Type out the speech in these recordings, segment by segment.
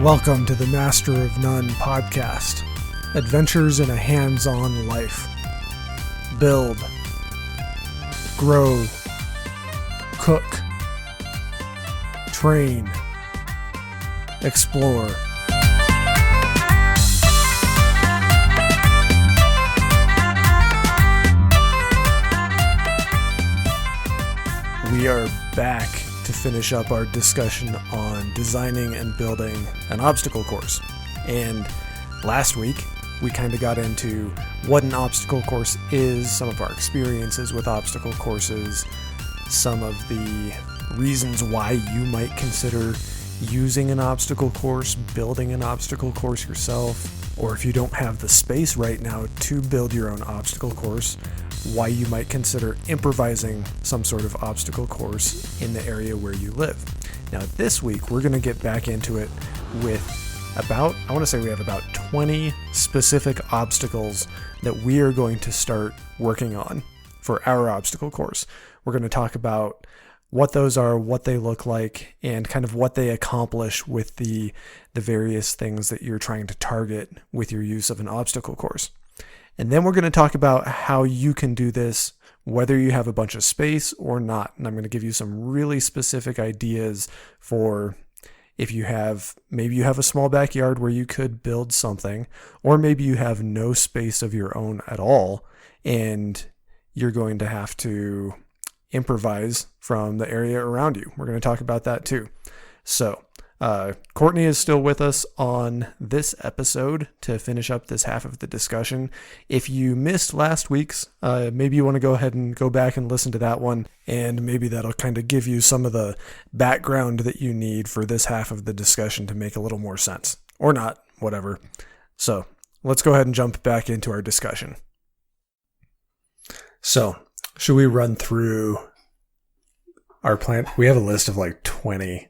Welcome to the Master of None podcast. Adventures in a hands-on life. Build. Grow. Cook. Train. Explore. We are back to finish up our discussion on designing and building an obstacle course. And last week, we kind of got into what an obstacle course is, some of our experiences with obstacle courses, some of the reasons why you might consider using an obstacle course, building an obstacle course yourself, or if you don't have the space right now to build your own obstacle course, why you might consider improvising some sort of obstacle course in the area where you live. Now this week, we're going to get back into it with I want to say we have about 20 specific obstacles that we are going to start working on for our obstacle course. We're going to talk about what those are, what they look like, and kind of what they accomplish with the various things that you're trying to target with your use of an obstacle course. And then we're going to talk about how you can do this, whether you have a bunch of space or not. And I'm going to give you some really specific ideas for if you have, maybe you have a small backyard where you could build something, or maybe you have no space of your own at all, and you're going to have to improvise from the area around you. We're going to talk about that too. So, Courtney is still with us on this episode to finish up this half of the discussion. If you missed last week's, maybe you want to go ahead and go back and listen to that one, and maybe that'll kind of give you some of the background that you need for this half of the discussion to make a little more sense. Or not, whatever. So, let's go ahead and jump back into our discussion. So, should we run through our plan? We have a list of like 20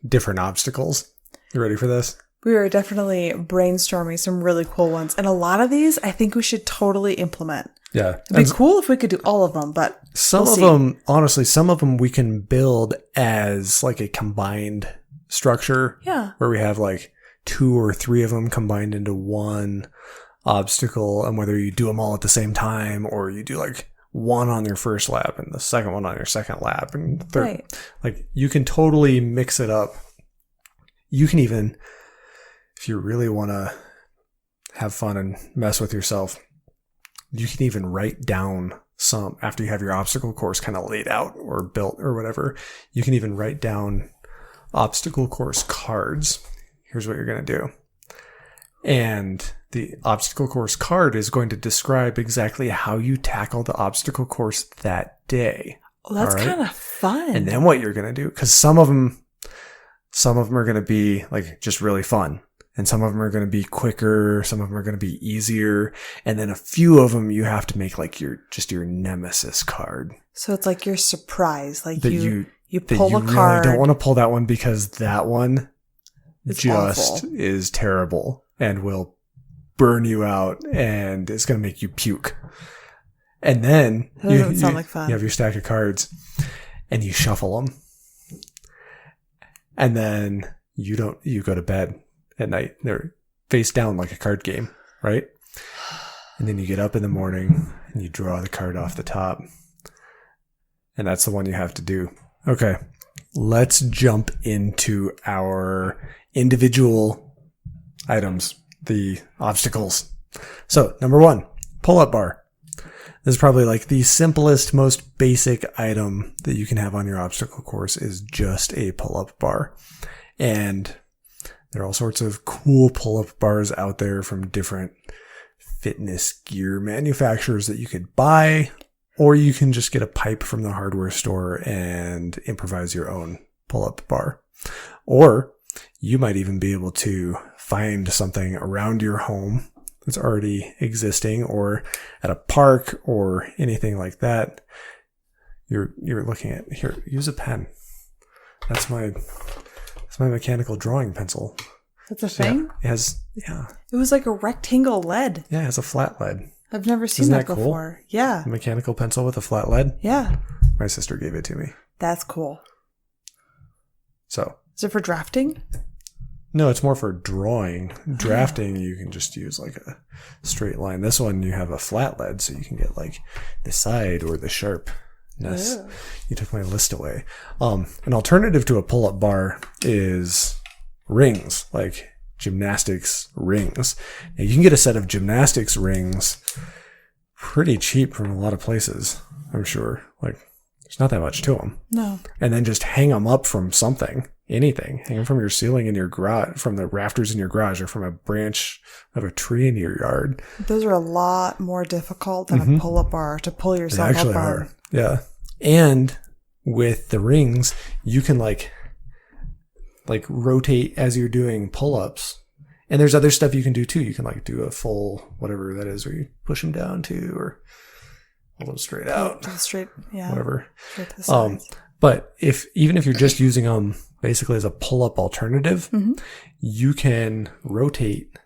different obstacles. You ready for this? We are definitely brainstorming some really cool ones. And a lot of these, I think we should totally implement. Yeah. It'd be cool if we could do all of them, but some of them, honestly, some of them we can build as like a combined structure. Yeah. Where we have like 2 or 3 of them combined into one obstacle. And whether you do them all at the same time or you do like one on your first lap and the second one on your second lap and the third. Right. Like you can totally mix it up. You can even, if you really want to have fun and mess with yourself, you can even write down some, after you have your obstacle course kind of laid out or built or whatever, you can even write down obstacle course cards. Here's what you're going to do. And the obstacle course card is going to describe exactly how you tackle the obstacle course that day. Oh, that's kind of fun. And then what you're going to do, because some of them are going to be like just really fun. And some of them are going to be quicker. Some of them are going to be easier. And then a few of them you have to make like your nemesis card. So it's like your surprise. Like that you pull a card. You really don't want to pull that one because that one it's just awful. Is terrible and will burn you out and it's going to make you puke. And then that doesn't sound like fun. You have your stack of cards and you shuffle them. And then you go to bed at night. They're face down like a card game, right? And then you get up in the morning and you draw the card off the top. And that's the one you have to do. Okay. Let's jump into our individual items, the obstacles. So, number 1, pull-up bar. This is probably like the simplest, most basic item that you can have on your obstacle course is just a pull-up bar. And there are all sorts of cool pull-up bars out there from different fitness gear manufacturers that you could buy, or you can just get a pipe from the hardware store and improvise your own pull-up bar. Or you might even be able to find something around your home that's already existing or at a park or anything like that. You're looking at, here, use a pen. That's my mechanical drawing pencil. That's a thing? Yeah, it was like a rectangle lead. Yeah, it has a flat lead. I've never seen that before. Cool? Yeah. A mechanical pencil with a flat lead? Yeah. My sister gave it to me. That's cool. So. Is it for drafting? No, it's more for drawing. Drafting, you can just use like a straight line. This one, you have a flat lead, so you can get like the side or the sharpness. Yeah. You took my list away. An alternative to a pull-up bar is rings, like gymnastics rings. Now, you can get a set of gymnastics rings pretty cheap from a lot of places, I'm sure. Like, there's not that much to them. No. And then just hang them up from something. Anything. Hang them from your ceiling in your garage, from the rafters in your garage, or from a branch of a tree in your yard. Those are a lot more difficult than a pull-up bar to pull They yourself actually up on. are. Yeah. And with the rings, you can like rotate as you're doing pull-ups. And there's other stuff you can do too. You can like do a full, whatever that is, where you push them down too, or hold them straight out. Straight, yeah. Whatever. Straight to the sides. But even if you're just using them basically as a pull-up alternative, you can rotate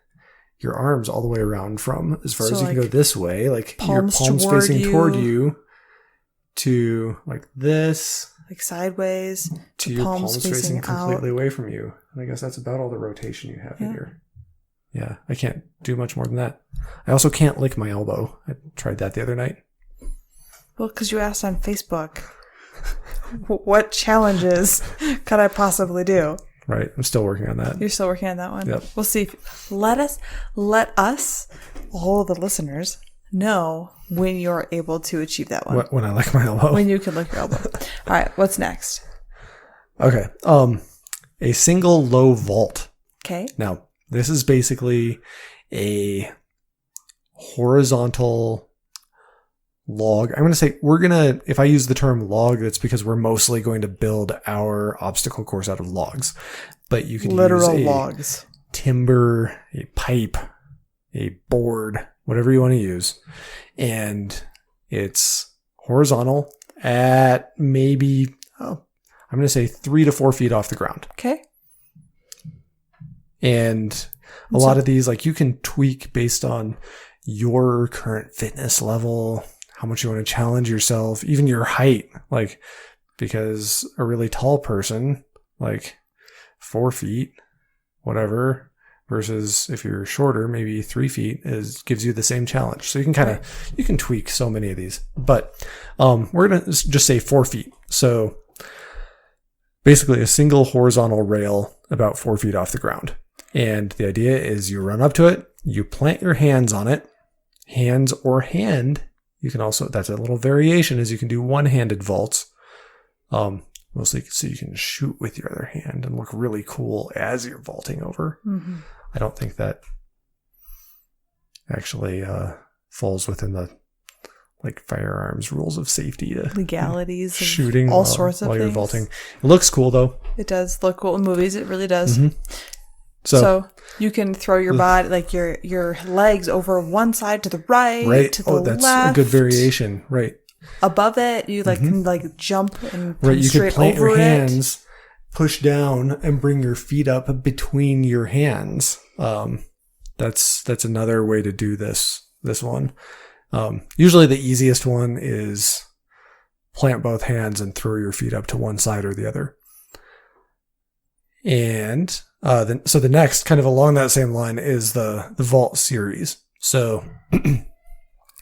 your arms all the way around from as far as you can go this way, like your palms facing toward you, to like this, like sideways, to your palms facing completely away from you. And I guess that's about all the rotation you have in your. Yeah, I can't do much more than that. I also can't lick my elbow. I tried that the other night. Well, because you asked on Facebook, what challenges could I possibly do? Right. I'm still working on that. You're still working on that one? Yep. We'll see. Let us, all the listeners, know when you're able to achieve that one. When I lick my elbow. When you can lick your elbow. All right. What's next? Okay. A single low vault. Okay. Now, this is basically a horizontal log. I'm going to say if I use the term log, that's because we're mostly going to build our obstacle course out of logs. But you could literal use logs, timber, a pipe, a board, whatever you want to use. And it's horizontal at maybe, I'm going to say 3 to 4 feet off the ground. Okay. And a lot of these, like, you can tweak based on your current fitness level, how much you want to challenge yourself, even your height. Like, because a really tall person, like 4 feet, whatever, versus if you're shorter, maybe 3 feet, gives you the same challenge. So you can you can tweak so many of these. But we're going to just say 4 feet. So basically a single horizontal rail about 4 feet off the ground. And the idea is you run up to it, you plant your hands on it, hands or hand. You can also, that's a little variation, is you can do one-handed vaults, mostly so you can shoot with your other hand and look really cool as you're vaulting over. Mm-hmm. I don't think that actually falls within the like firearms rules of safety, legalities, shooting all sorts of while things. You're vaulting. It looks cool though. It does look cool in movies. It really does. Mm-hmm. So you can throw your body, like your legs, over one side to the right, to the left. That's a good variation, right? Above it, you can like jump and right. You can plant your over hands, push down, and bring your feet up between your hands. That's another way to do this one. Usually the easiest one is plant both hands and throw your feet up to one side or the other. And so the next, kind of along that same line, is the vault series. So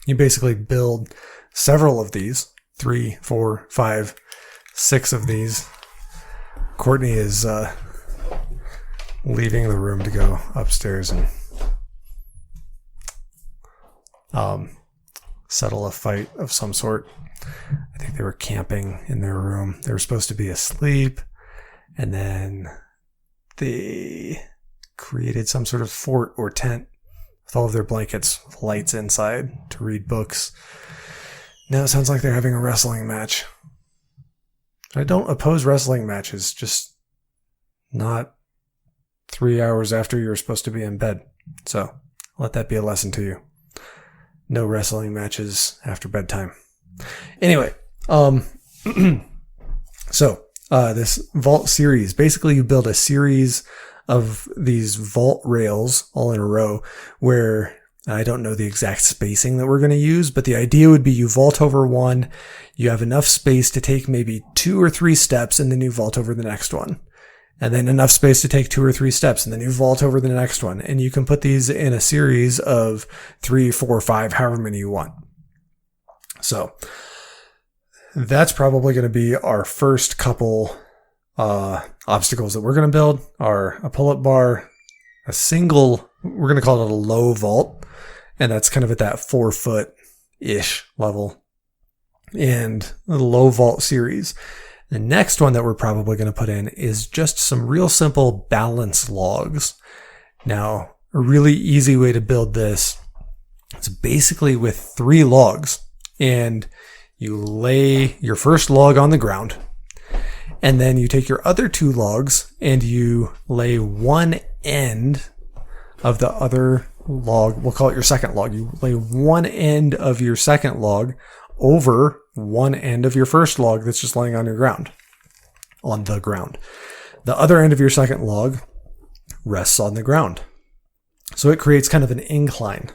you basically build several of these, 3, 4, 5, 6 of these. Courtney is leaving the room to go upstairs and settle a fight of some sort. I think they were camping in their room. They were supposed to be asleep, and then they created some sort of fort or tent with all of their blankets, with lights inside, to read books. Now it sounds like they're having a wrestling match. I don't oppose wrestling matches, just not 3 hours after you're supposed to be in bed. So let that be a lesson to you. No wrestling matches after bedtime. Anyway, so this vault series, basically you build a series of these vault rails all in a row, where I don't know the exact spacing that we're going to use, but the idea would be you vault over one, you have enough space to take maybe 2 or 3 steps, and then you vault over the next one. and then enough space to take 2 or 3 steps, and then you vault over the next one. And you can put these in a series of 3, 4, 5, however many you want. So that's probably going to be our first couple obstacles that we're going to build are a pull-up bar, a single, we're going to call it a low vault, and that's kind of at that 4-foot-ish level, and the low vault series. The next one that we're probably going to put in is just some real simple balance logs. Now, a really easy way to build this is basically with 3 logs, and you lay your first log on the ground, and then you take your other 2 logs and you lay one end of the other log. We'll call it your second log. You lay one end of your second log over one end of your first log that's just laying on the ground. The other end of your second log rests on the ground. So it creates kind of an incline.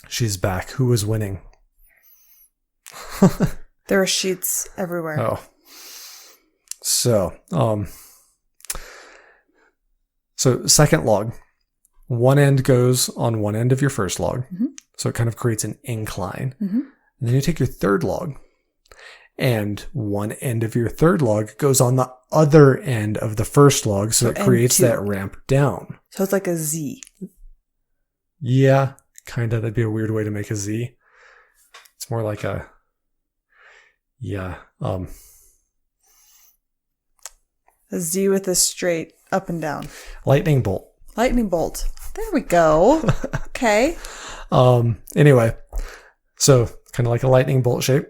She's back. Who was winning? There are sheets everywhere. Oh. So second log. One end goes on one end of your first log. Mm-hmm. So it kind of creates an incline. Mm-hmm. And then you take your third log, and one end of your third log goes on the other end of the first log, so it creates that ramp down. So it's like a Z. Yeah, kind of. That'd be a weird way to make a Z. It's more like a, a Z with a straight up and down. Lightning bolt. Lightning bolt. There we go. Okay. Anyway, so kind of like a lightning bolt shape.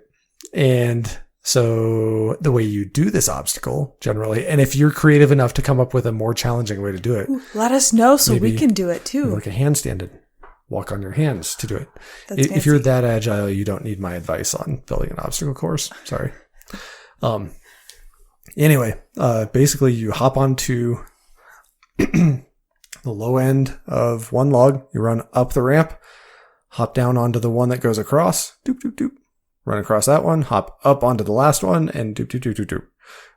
And so the way you do this obstacle generally, and if you're creative enough to come up with a more challenging way to do it, let us know so we can do it too. Like a handstand and walk on your hands to do it. If you're that agile, you don't need my advice on building an obstacle course. Sorry. Anyway, basically you hop onto the low end of one log, you run up the ramp, hop down onto the one that goes across, doop, doop, doop, run across that one, hop up onto the last one, and doop, doop, doop, doop, doop,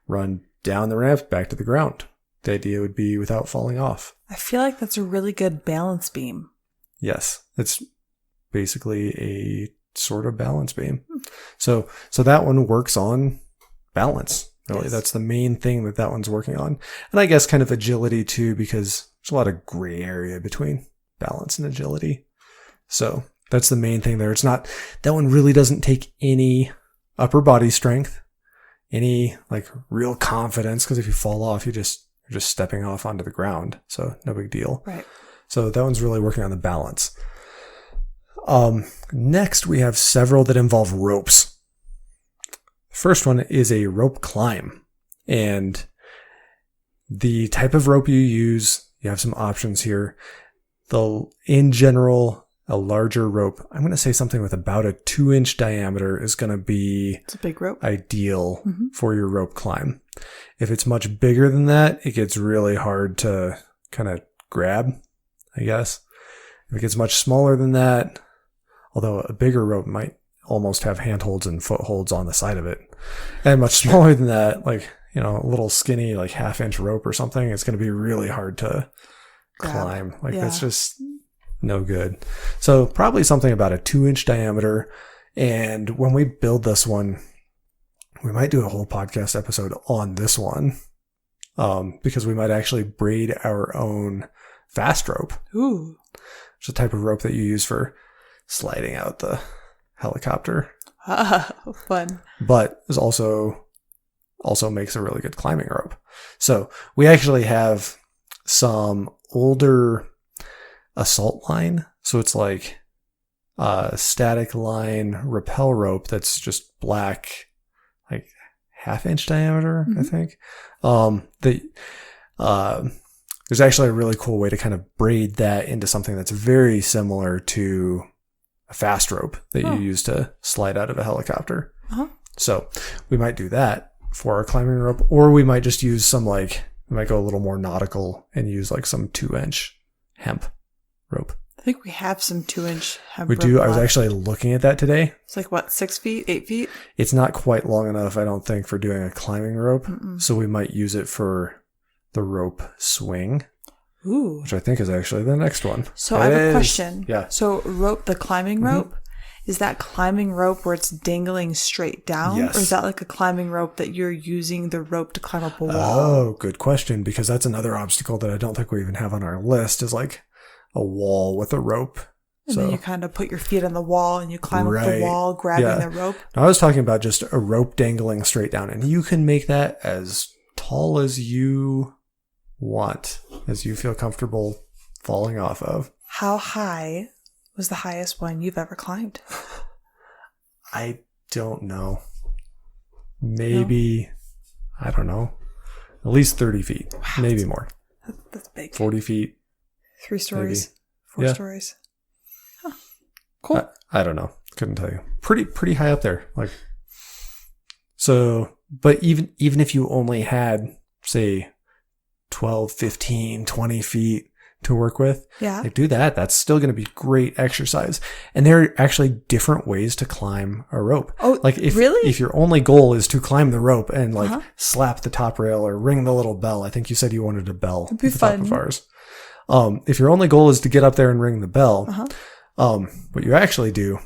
run down the ramp back to the ground. The idea would be without falling off. I feel like that's a really good balance beam. Yes, it's basically a sort of balance beam. So that one works on balance. Really, yes. That's the main thing that one's working on. And I guess kind of agility too, because there's a lot of gray area between balance and agility. So that's the main thing there. It's not, that one really doesn't take any upper body strength, any like real confidence, because if you fall off, you're just stepping off onto the ground. So no big deal. Right. So that one's really working on the balance. Next, we have several that involve ropes. First one is a rope climb. And the type of rope you use, you have some options here. In general, a larger rope, I'm going to say something with about a 2-inch diameter is going to be it's a big rope. Ideal for your rope climb. If it's much bigger than that, it gets really hard to kind of grab, I guess. If it gets much smaller than that, although a bigger rope might almost have handholds and footholds on the side of it. And much smaller than that, like, a little skinny, like 1/2-inch rope or something, it's going to be really hard to climb. Like, that's just no good. So probably something about a 2-inch diameter. And when we build this one, we might do a whole podcast episode on this one, because we might actually braid our own fast rope. Ooh. It's a type of rope that you use for sliding out the helicopter. Fun. But is also makes a really good climbing rope. So we actually have some older assault line. So it's like a static line rappel rope that's just black, like 1/2-inch diameter, I think. There's actually a really cool way to kind of braid that into something that's very similar to a fast rope that you use to slide out of a helicopter. So we might do that for our climbing rope, or we might just use we might go a little more nautical and use like some 2-inch hemp rope. I think we have some 2-inch hemp rope. We do. I was actually looking at that today. It's like what, 6 feet, 8 feet? It's not quite long enough, I don't think, for doing a climbing rope. So we might use it for the rope swing. Ooh. Which I think is actually the next one. So I have a question. Yeah. So the climbing rope, is that climbing rope where it's dangling straight down? Yes. Or is that like a climbing rope that you're using the rope to climb up a wall? Oh, good question. Because that's another obstacle that I don't think we even have on our list is like a wall with a rope. And then you kind of put your feet on the wall and you climb up the wall, grabbing the rope. Now, I was talking about just a rope dangling straight down. And you can make that as tall as you want, as you feel comfortable falling off of. How high was the highest one you've ever climbed? I don't know. Maybe, I don't know, at least 30 feet, maybe more. That's big. 40 feet. 3 stories, maybe. 4 stories. Huh. Cool. I don't know. Couldn't tell you. Pretty high up there. Like, so, but even if you only had, say, 12, 15, 20 feet to work with, like do that. That's still going to be great exercise. And there are actually different ways to climb a rope. Oh, like if your only goal is to climb the rope and like slap the top rail or ring the little bell, I think you said you wanted a bell at the top of ours. If your only goal is to get up there and ring the bell, what you actually do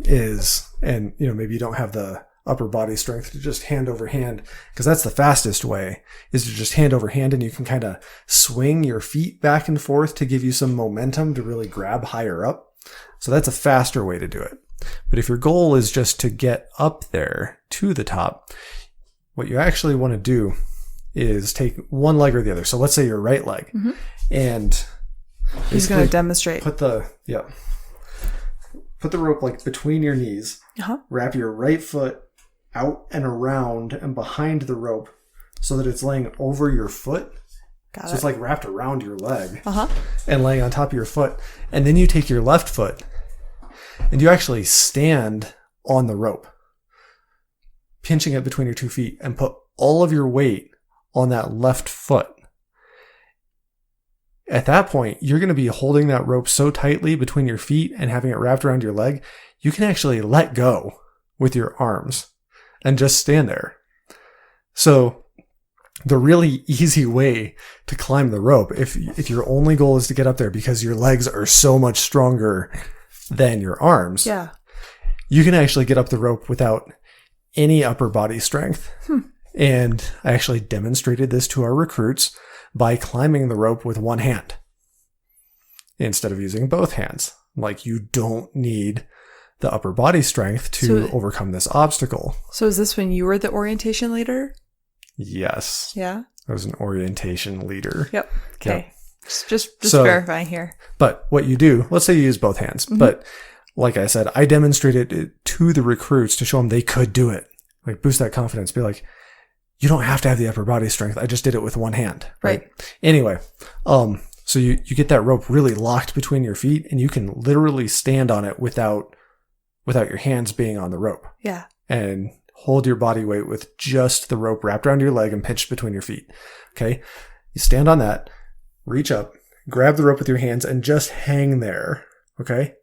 is, and maybe you don't have the upper body strength to just hand over hand, because that's the fastest way, is to just hand over hand, and you can kind of swing your feet back and forth to give you some momentum to really grab higher up. So that's a faster way to do it. But if your goal is just to get up there to the top, what you actually want to do is take one leg or the other. So let's say your right leg, and he's going to demonstrate. Put the rope like between your knees. Wrap your right foot out and around and behind the rope so that it's laying over your foot. So it's like wrapped around your leg and laying on top of your foot. And then you take your left foot and you actually stand on the rope, pinching it between your 2 feet, and put all of your weight on that left foot. At that point, you're going to be holding that rope so tightly between your feet and having it wrapped around your leg, you can actually let go with your arms and just stand there. So the really easy way to climb the rope, if your only goal is to get up there because your legs are so much stronger than your arms, you can actually get up the rope without any upper body strength. And I actually demonstrated this to our recruits by climbing the rope with one hand instead of using both hands. Like, you don't need the upper body strength to overcome this obstacle. So is this when you were the orientation leader? Yes. Yeah. I was an orientation leader. Yep. Okay. Yep. Just verifying here. But what you do, let's say you use both hands. But like I said, I demonstrated it to the recruits to show them they could do it. Like, boost that confidence. Be like, you don't have to have the upper body strength. I just did it with one hand. Right. Anyway, so you get that rope really locked between your feet, and you can literally stand on it without your hands being on the rope. Yeah. And hold your body weight with just the rope wrapped around your leg and pinched between your feet. Okay. You stand on that, reach up, grab the rope with your hands, and just hang there. Okay.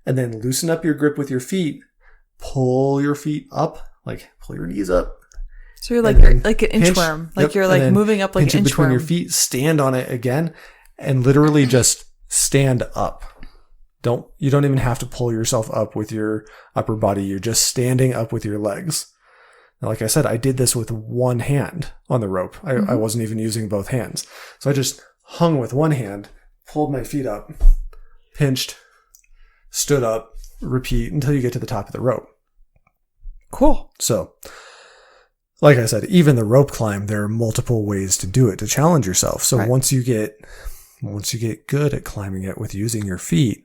And then loosen up your grip with your feet, pull your feet up, like pull your knees up. So you're like an inchworm. Like you're like moving up like an inchworm. Pinch it between your feet, stand on it again, and literally just stand up. You don't even have to pull yourself up with your upper body. You're just standing up with your legs. Now, like I said, I did this with one hand on the rope. I wasn't even using both hands. So I just hung with one hand, pulled my feet up, pinched, stood up, repeat until you get to the top of the rope. Cool. So, like I said, even the rope climb, there are multiple ways to do it, to challenge yourself. So once you get good at climbing it with using your feet,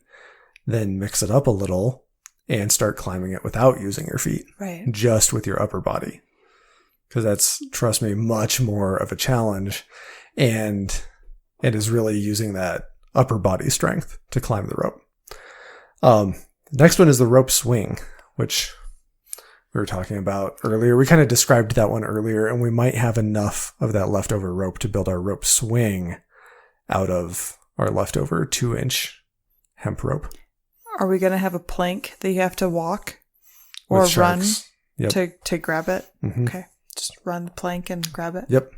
then mix it up a little and start climbing it without using your feet. Right. Just with your upper body. Because that's, trust me, much more of a challenge. And it is really using that upper body strength to climb the rope. Next one is the rope swing, which we were talking about earlier. We kind of described that one earlier, and we might have enough of that leftover rope to build our rope swing out of our leftover 2-inch hemp rope. Are we going to have a plank that you have to walk or run to grab it? Okay. Just run the plank and grab it? Yep.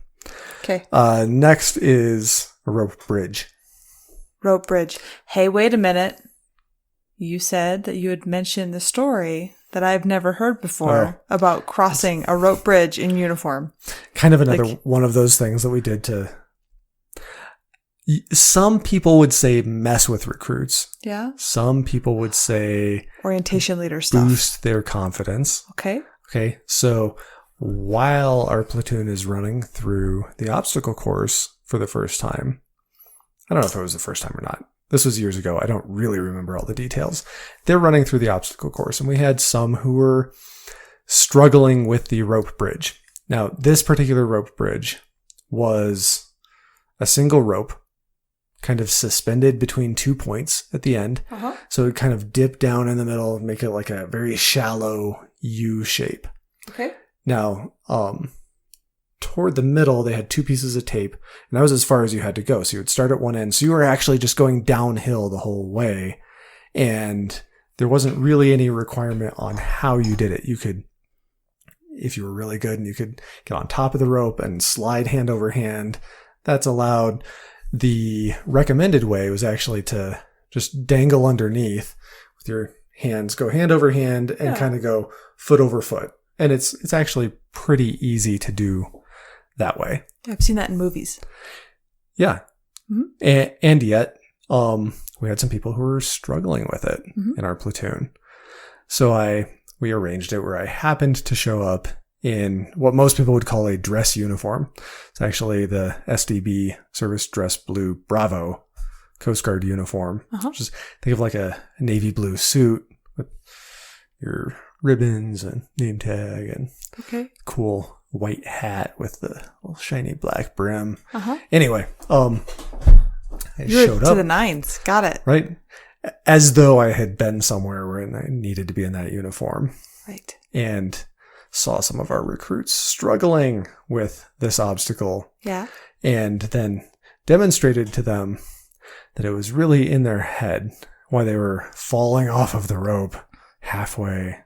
Okay. Next is a rope bridge. Rope bridge. Hey, wait a minute. You said that you had mentioned the story that I've never heard before about crossing a rope bridge in uniform. Kind of another one of those things that we did to... Some people would say mess with recruits. Yeah. Some people would say... orientation leader stuff. Boost their confidence. Okay. Okay. So while our platoon is running through the obstacle course for the first time, I don't know if it was the first time or not. This was years ago. I don't really remember all the details. They're running through the obstacle course, and we had some who were struggling with the rope bridge. Now, this particular rope bridge was a single rope kind of suspended between 2 points at the end. Uh-huh. So it kind of dipped down in the middle and make it like a very shallow U shape. Okay. Now, toward the middle, they had 2 pieces of tape, and that was as far as you had to go. So you would start at one end. So you were actually just going downhill the whole way, and there wasn't really any requirement on how you did it. You could, if you were really good, and you could get on top of the rope and slide hand over hand. That's allowed. The recommended way was actually to just dangle underneath with your hands, go hand over hand, and kind of go foot over foot. And it's actually pretty easy to do that way. I've seen that in movies. Yeah. Mm-hmm. And yet, we had some people who were struggling with it in our platoon. So we arranged it where I happened to show up in what most people would call a dress uniform. It's actually the SDB Service Dress Blue Bravo Coast Guard uniform. Just think of like a navy blue suit with your ribbons and name tag and cool white hat with the little shiny black brim. Anyway, I showed up to the nines. Got it. Right? As though I had been somewhere where I needed to be in that uniform. Right. And saw some of our recruits struggling with this obstacle. Yeah. And then demonstrated to them that it was really in their head why they were falling off of the rope halfway.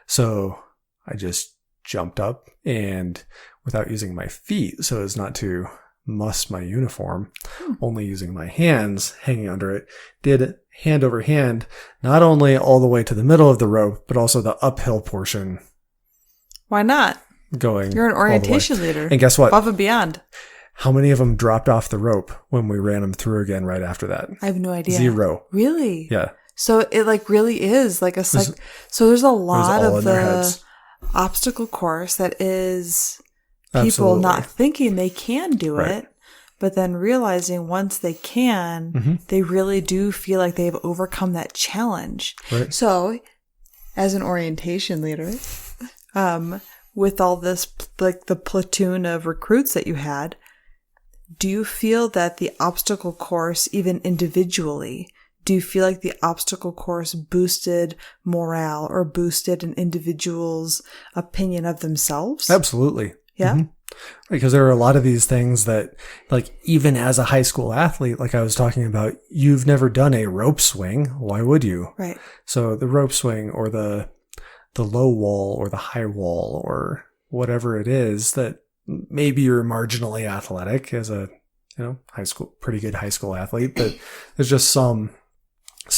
So I just jumped up and, without using my feet so as not to muss my uniform, only using my hands hanging under it, did hand over hand, not only all the way to the middle of the rope, but also the uphill portion. Why not? Going. You're an orientation leader. And guess what? Above and beyond. How many of them dropped off the rope when we ran them through again right after that? I have no idea. 0. Really? Yeah. So it really is like a so there's a lot of the obstacle course that is people not thinking they can do it, but then realizing once they can, they really do feel like they've overcome that challenge. Right. So as an orientation leader, with all this, like the platoon of recruits that you had, do you feel that the obstacle course, even individually, do you feel like the obstacle course boosted morale or boosted an individual's opinion of themselves? Absolutely. Yeah. Because there are a lot of these things that, like, even as a high school athlete, like I was talking about, you've never done a rope swing. Why would you? Right. So the rope swing or the low wall or the high wall or whatever it is that maybe you're marginally athletic as a, pretty good high school athlete, but there's just some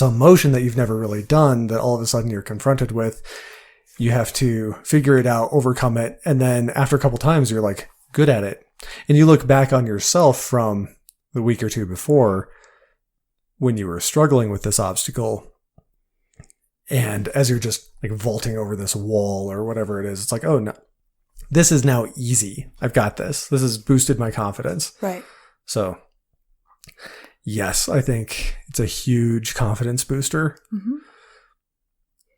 motion that you've never really done that all of a sudden you're confronted with. You have to figure it out, overcome it. And then after a couple times, you're like good at it. And you look back on yourself from the week or two before when you were struggling with this obstacle. And as you're just like vaulting over this wall or whatever it is, it's like, oh no, this is now easy. I've got this. This has boosted my confidence. Right. So yes, I think it's a huge confidence booster.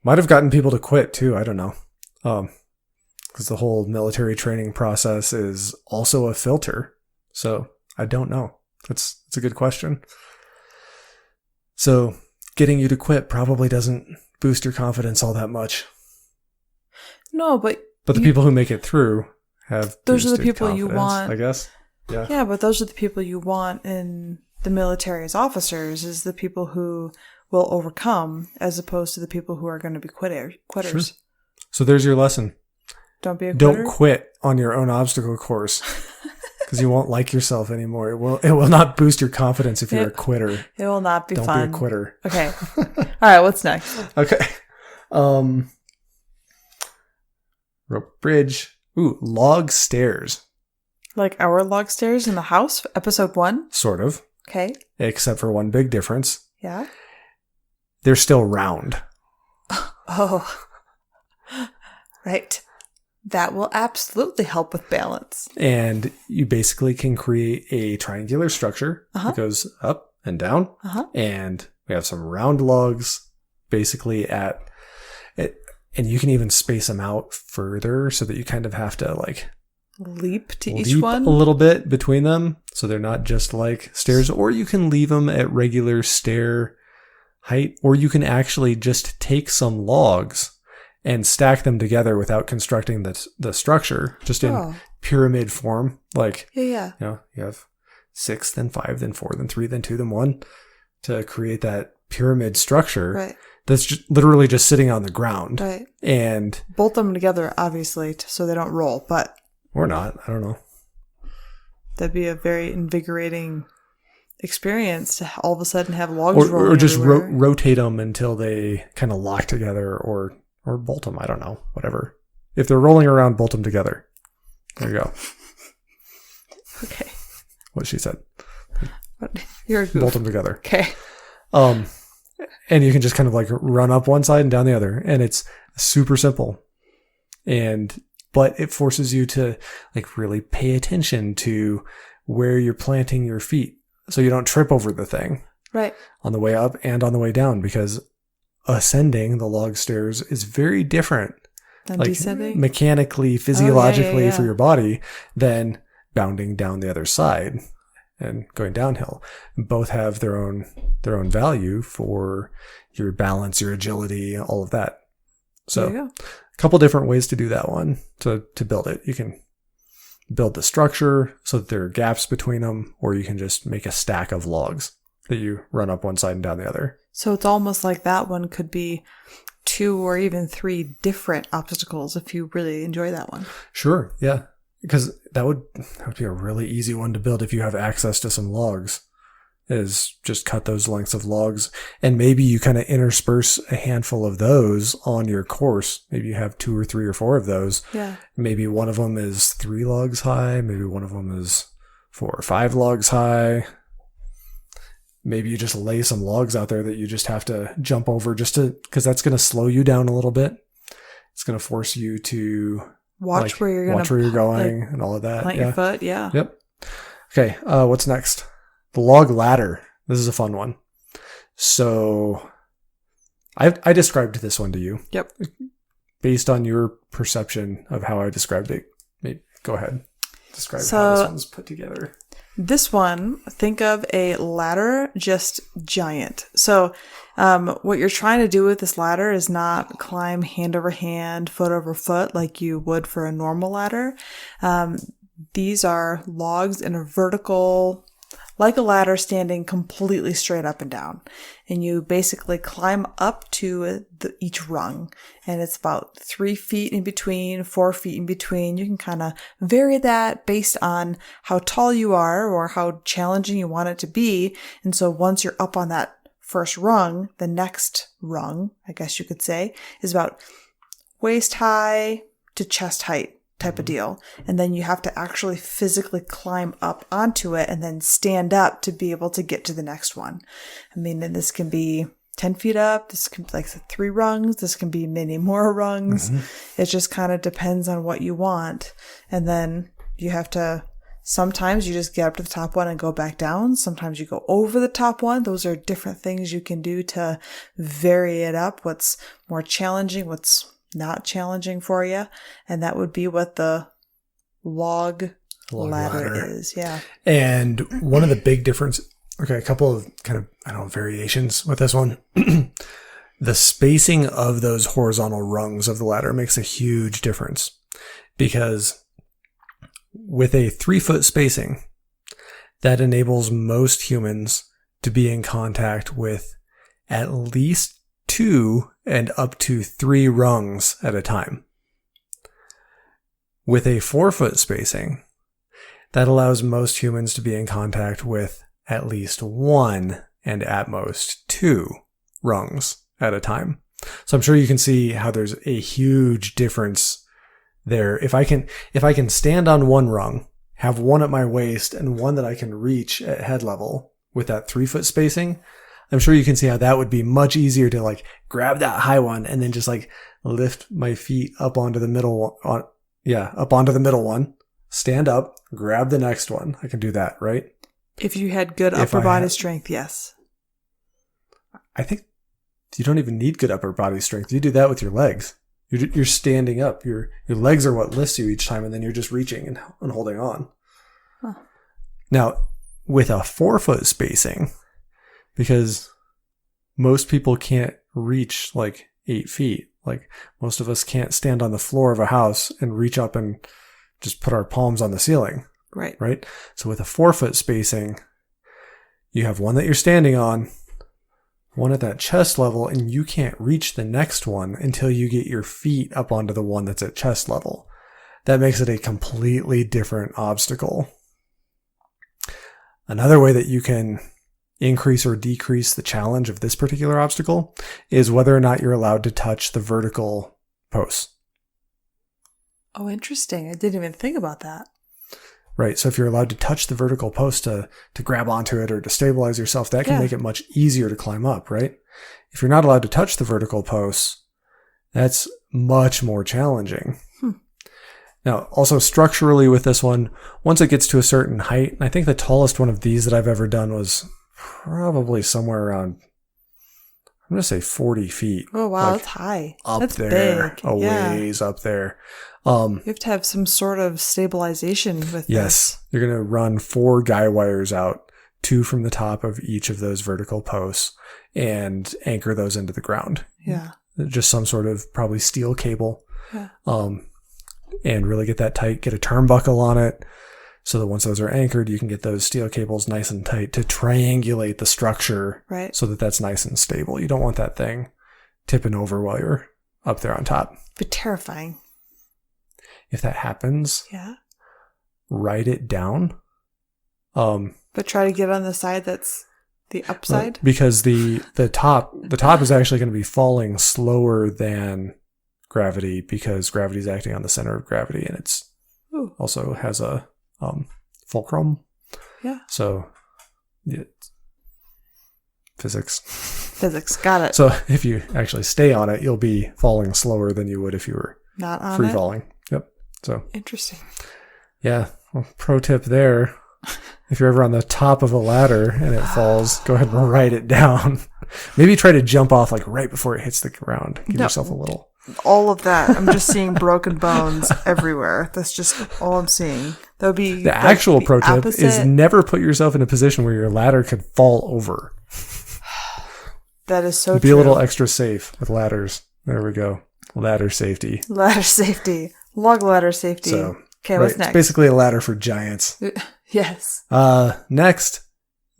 Might have gotten people to quit too. I don't know. Because the whole military training process is also a filter. So I don't know. It's a good question. So getting you to quit probably doesn't boost your confidence all that much. No, but the people who make it through have those are the people you want, I guess. Yeah. Yeah, but those are the people you want in the military as officers, is the people who will overcome, as opposed to the people who are going to be quitters. Sure. So there's your lesson. Don't be a quitter. Don't quit on your own obstacle course. because you won't like yourself anymore. It will not boost your confidence if you're a quitter. It will not be Don't fun. Don't be a quitter. Okay. All right. What's next? Okay. Rope bridge. Ooh, log stairs. Like our log stairs in the house, episode 1? Sort of. Okay. Except for one big difference. Yeah. They're still round. Oh. Right. That will absolutely help with balance. And you basically can create a triangular structure that goes up and down. And we have some round logs basically at it. And you can even space them out further so that you kind of have to like leap to each one a little bit between them. So they're not just like stairs, or you can leave them at regular stair height, or you can actually just take some logs and stack them together without constructing the structure, just in pyramid form. Like, yeah. You know, you have 6, then 5, then 4, then 3, then 2, then 1 to create that pyramid structure. Right. That's just literally just sitting on the ground. Right. And bolt them together, obviously, so they don't roll, but. Or not. I don't know. That'd be a very invigorating experience to all of a sudden have logs rolling or just rotate them until they kind of lock together, or bolt them. I don't know. Whatever. If they're rolling around, bolt them together. There you go. Okay. What she said. You're a goof. Bolt them together. Okay. And you can just kind of like run up one side and down the other, and it's super simple. But it forces you to like really pay attention to where you're planting your feet, so you don't trip over the thing. Right. On the way up and on the way down, because ascending the log stairs is very different, than like descending? Mechanically, physiologically for your body, than bounding down the other side and going downhill. Both have their own value for your balance, your agility, all of that. So a couple different ways to do that one, to build it. You can build the structure so that there are gaps between them, or you can just make a stack of logs that you run up one side and down the other. So it's almost like that one could be 2 or even 3 different obstacles if you really enjoy that one. Sure, yeah. Because that would be a really easy one to build if you have access to some logs. Is just cut those lengths of logs, and maybe you kind of intersperse a handful of those on your course. Maybe you have 2 or 3 or 4 of those. Yeah. Maybe one of them is 3 logs high. Maybe one of them is 4 or 5 logs high. Maybe you just lay some logs out there that you just have to jump over, because that's going to slow you down a little bit. It's going to force you to watch where you're going, and all of that. Plant your foot. Yeah. Yep. Okay. What's next? The log ladder. This is a fun one. So I described this one to you. Yep. Based on your perception of how I described it, maybe go ahead. Describe how this one's put together. This one, think of a ladder, just giant. So what you're trying to do with this ladder is not climb hand over hand, foot over foot like you would for a normal ladder. These are logs in a vertical, like a ladder, standing completely straight up and down. And you basically climb up to each rung. And it's about 3 feet in between, 4 feet in between. You can kind of vary that based on how tall you are or how challenging you want it to be. And so once you're up on that first rung, the next rung, I guess you could say, is about waist high to chest height type of deal. And then you have to actually physically climb up onto it and then stand up to be able to get to the next one. I mean, and this can be 10 feet up. This can be like 3 rungs. This can be many more rungs. Mm-hmm. It just kind of depends on what you want. And then you have to, sometimes you just get up to the top one and go back down. Sometimes you go over the top one. Those are different things you can do to vary it up. What's more challenging, what's not challenging for you. And that would be what the log ladder is. Yeah. And one of the big differences, a couple of kind of, variations with this one. The spacing of those horizontal rungs of the ladder makes a huge difference, because with a 3-foot spacing, that enables most humans to be in contact with at least 2 and up to 3 rungs at a time. With a 4-foot spacing, That allows most humans to be in contact with at least one and at most two rungs at a time. So I'm sure you can see how there's a huge difference there. If I can stand on one rung, have one at my waist and one that I can reach at head level with that 3-foot spacing, I'm sure you can see how that would be much easier to like grab that high one and then just like lift my feet up onto the middle one. Up onto the middle one, stand up, grab the next one. I can do that, right? If you had good upper body strength, yes. I think you don't even need good upper body strength. You do that with your legs. You're standing up. Your legs are what lifts you each time, and then you're just reaching and holding on. Huh. Now, with a 4-foot spacing, because most people can't reach like 8 feet. Like most of us can't stand on the floor of a house and reach up and just put our palms on the ceiling. Right. Right. So with a 4-foot spacing, you have one that you're standing on, one at that chest level, and you can't reach the next one until you get your feet up onto the one that's at chest level. That makes it a completely different obstacle. Another way that you can increase or decrease the challenge of this particular obstacle is whether or not you're allowed to touch the vertical posts. Oh, interesting. I didn't even think about that. Right. So if you're allowed to touch the vertical post to grab onto it or to stabilize yourself, that can make it much easier to climb up, right? If you're not allowed to touch the vertical posts, that's much more challenging. Now, also structurally with this one, once it gets to a certain height, and I think the tallest one of these that I've ever done was probably somewhere around, I'm going to say 40 feet. Oh, wow. Like that's high. Up that's there. Big. A ways up there. You have to have some sort of stabilization with this. You're going to run 4 guy wires out, 2 from the top of each of those vertical posts, and anchor those into the ground. Yeah. Just some sort of probably steel cable. Yeah. And really get that tight, get a turnbuckle on it, so that once those are anchored, you can get those steel cables nice and tight to triangulate the structure, right? So that that's nice and stable. You don't want that thing tipping over while you're up there on top. But terrifying. If that happens, write it down. But try to get on the side that's the upside. Because the top is actually going to be falling slower than gravity because gravity is acting on the center of gravity, and it's also has a fulcrum. Yeah. So, physics. Physics, got it. So if you actually stay on it, you'll be falling slower than you would if you were not on free it? falling. Yep. So interesting. Yeah. Well, pro tip there: if you're ever on the top of a ladder and it falls, go ahead and write it down. Maybe try to jump off like right before it hits the ground. Give yourself a little. All of that. I'm just seeing broken bones everywhere. That's just all I'm seeing. That would be the actual pro tip is never put yourself in a position where your ladder could fall over. That is so true. Be a little extra safe with ladders. There we go. Ladder safety. Ladder safety. Log ladder safety. So, okay, what's next? It's basically a ladder for giants. Yes. Next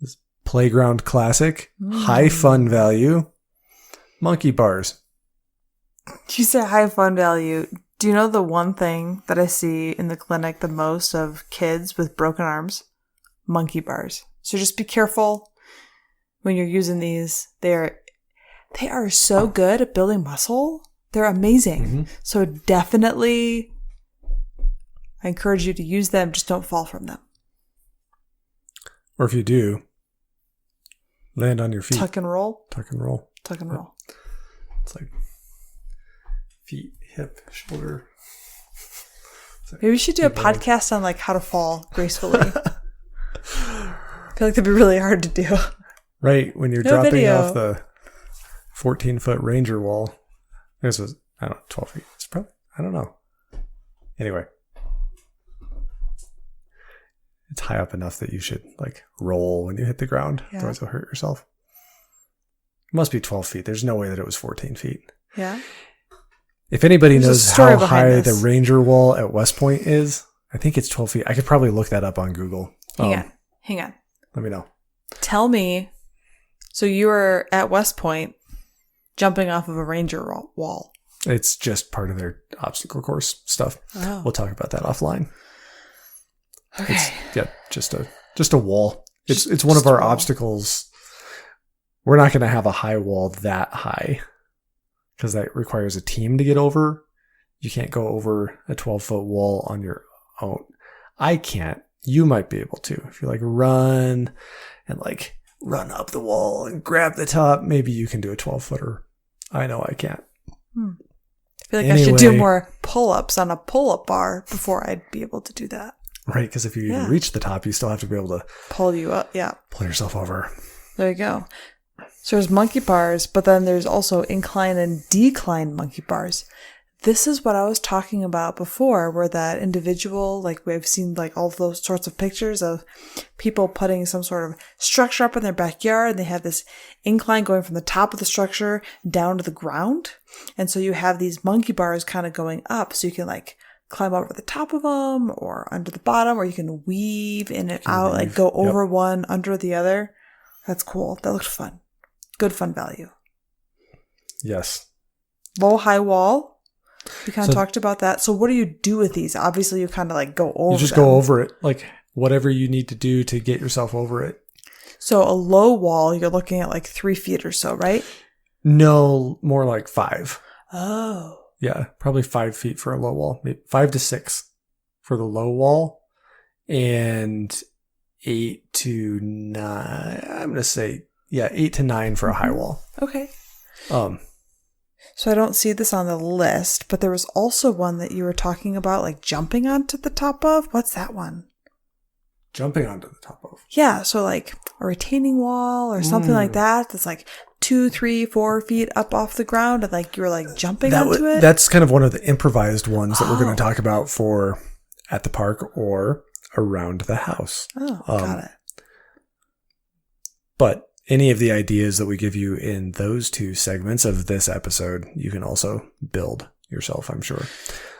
is playground classic. High fun value. Monkey bars. You say high fun value. Do you know the one thing that I see in the clinic the most of kids with broken arms? Monkey bars. So just be careful when you're using these. They are so good at building muscle. They're amazing. Mm-hmm. So definitely I encourage you to use them. Just don't fall from them. Or if you do, land on your feet. Tuck and roll. Tuck and roll. Tuck and roll. It's like feet, hip, shoulder. Maybe we should do a podcast on like how to fall gracefully. I feel like that'd be really hard to do. Right, when you're dropping off the 14-foot Ranger wall. This was, 12 feet. It's probably, I don't know. Anyway. It's high up enough that you should like roll when you hit the ground. Yeah. Otherwise you'll hurt yourself. It must be 12 feet. There's no way that it was 14 feet. Yeah. If anybody knows how high the Ranger wall at West Point is, I think it's 12 feet. I could probably look that up on Google. Hang on. Let me know. Tell me. So you were at West Point jumping off of a Ranger wall. It's just part of their obstacle course stuff. Oh. We'll talk about that offline. Okay. Just a wall. It's one of our obstacles. We're not going to have a high wall that high because that requires a team to get over. You can't go over a 12-foot wall on your own. I can't. You might be able to. If you run up the wall and grab the top, maybe you can do a 12-footer. I know I can't. I feel like I should do more pull-ups on a pull-up bar before I'd be able to do that. Right, because if you even reach the top, you still have to be able to pull you up. Yeah. Pull yourself over. There you go. So there's monkey bars, but then there's also incline and decline monkey bars. This is what I was talking about before, where that individual, we've seen all those sorts of pictures of people putting some sort of structure up in their backyard, and they have this incline going from the top of the structure down to the ground. And so you have these monkey bars kind of going up, so you can climb over the top of them or under the bottom, or you can weave in and out, go over one, under the other. That's cool. That looked fun. Good fun value. Yes. Low, high wall. We kind of talked about that. So what do you do with these? Obviously, you kind of go over. You just go over it, whatever you need to do to get yourself over it. So a low wall, you're looking at 3 feet or so, right? No, more like 5. Oh. Yeah, probably 5 feet for a low wall. Maybe 5 to 6 for the low wall, and 8 to 9. I'm going to say, 8 to 9 for a high wall. Okay. So I don't see this on the list, but there was also one that you were talking about, jumping onto the top of. What's that one? Jumping onto the top of. Yeah, so a retaining wall or something like that. That's 2, 3, 4 feet up off the ground, and you're jumping onto it. That's kind of one of the improvised ones that we're going to talk about for at the park or around the house. Oh, got it. But any of the ideas that we give you in those 2 segments of this episode, you can also build yourself, I'm sure.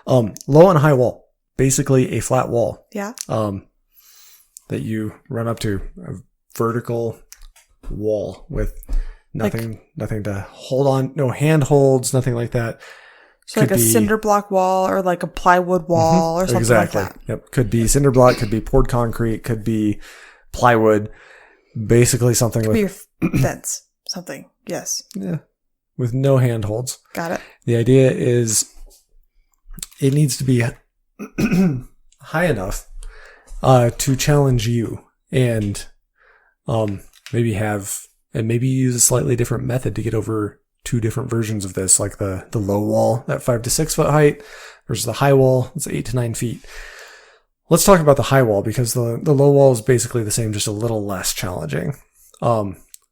Low and high wall, basically a flat wall. Yeah. That you run up to, a vertical wall with nothing to hold on, no handholds, nothing like that. So a cinder block wall or a plywood wall or something like that. Yep. Could be cinder block, could be poured concrete, could be plywood. Basically something could be your fence. Something. Yes. Yeah. With no handholds. Got it. The idea is it needs to be high enough to challenge you and maybe use a slightly different method to get over 2 different versions of this, like the low wall at 5 to 6 foot height versus the high wall. It's 8 to 9 feet. Let's talk about the high wall because the low wall is basically the same, just a little less challenging.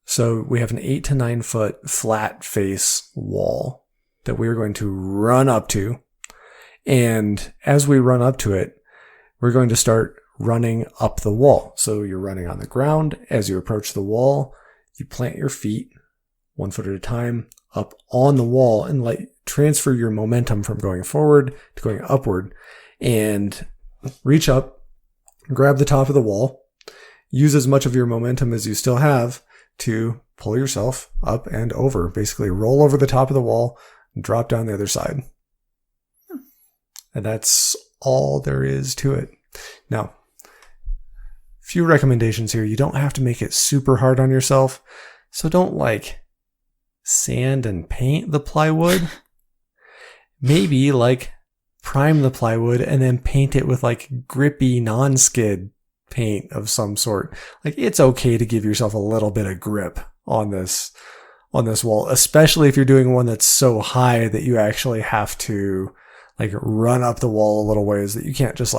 So we have an 8 to 9 foot flat face wall that we're going to run up to. And as we run up to it, we're going to start running up the wall. So you're running on the ground. As you approach the wall, you plant your feet 1 foot at a time up on the wall and transfer your momentum from going forward to going upward, and reach up, grab the top of the wall, use as much of your momentum as you still have to pull yourself up and over. Basically roll over the top of the wall and drop down the other side. And that's all there is to it. Now, few recommendations here. You don't have to make it super hard on yourself. So don't sand and paint the plywood. Maybe prime the plywood and then paint it with grippy non-skid paint of some sort. It's okay to give yourself a little bit of grip on this wall, especially if you're doing one that's so high that you actually have to run up the wall a little ways, that you can't just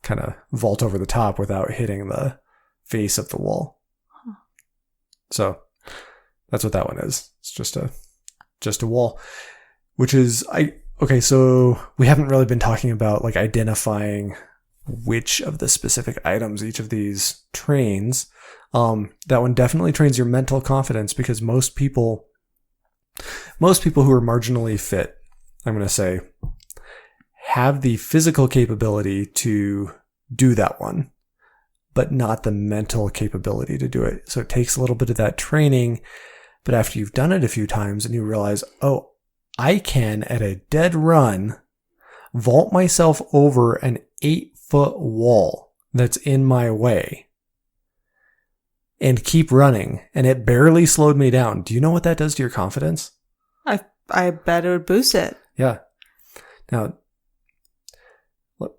kind of vault over the top without hitting the face of the wall. So that's what that one is. It's just a wall, which is okay, so we haven't really been talking about identifying which of the specific items each of these trains. That one definitely trains your mental confidence, because most people who are marginally fit, I'm going to say, have the physical capability to do that one, but not the mental capability to do it. So it takes a little bit of that training, but after you've done it a few times and you realize, oh, I can, at a dead run, vault myself over an 8-foot wall that's in my way and keep running, and it barely slowed me down, do you know what that does to your confidence? I bet it would boost it. Yeah. Now,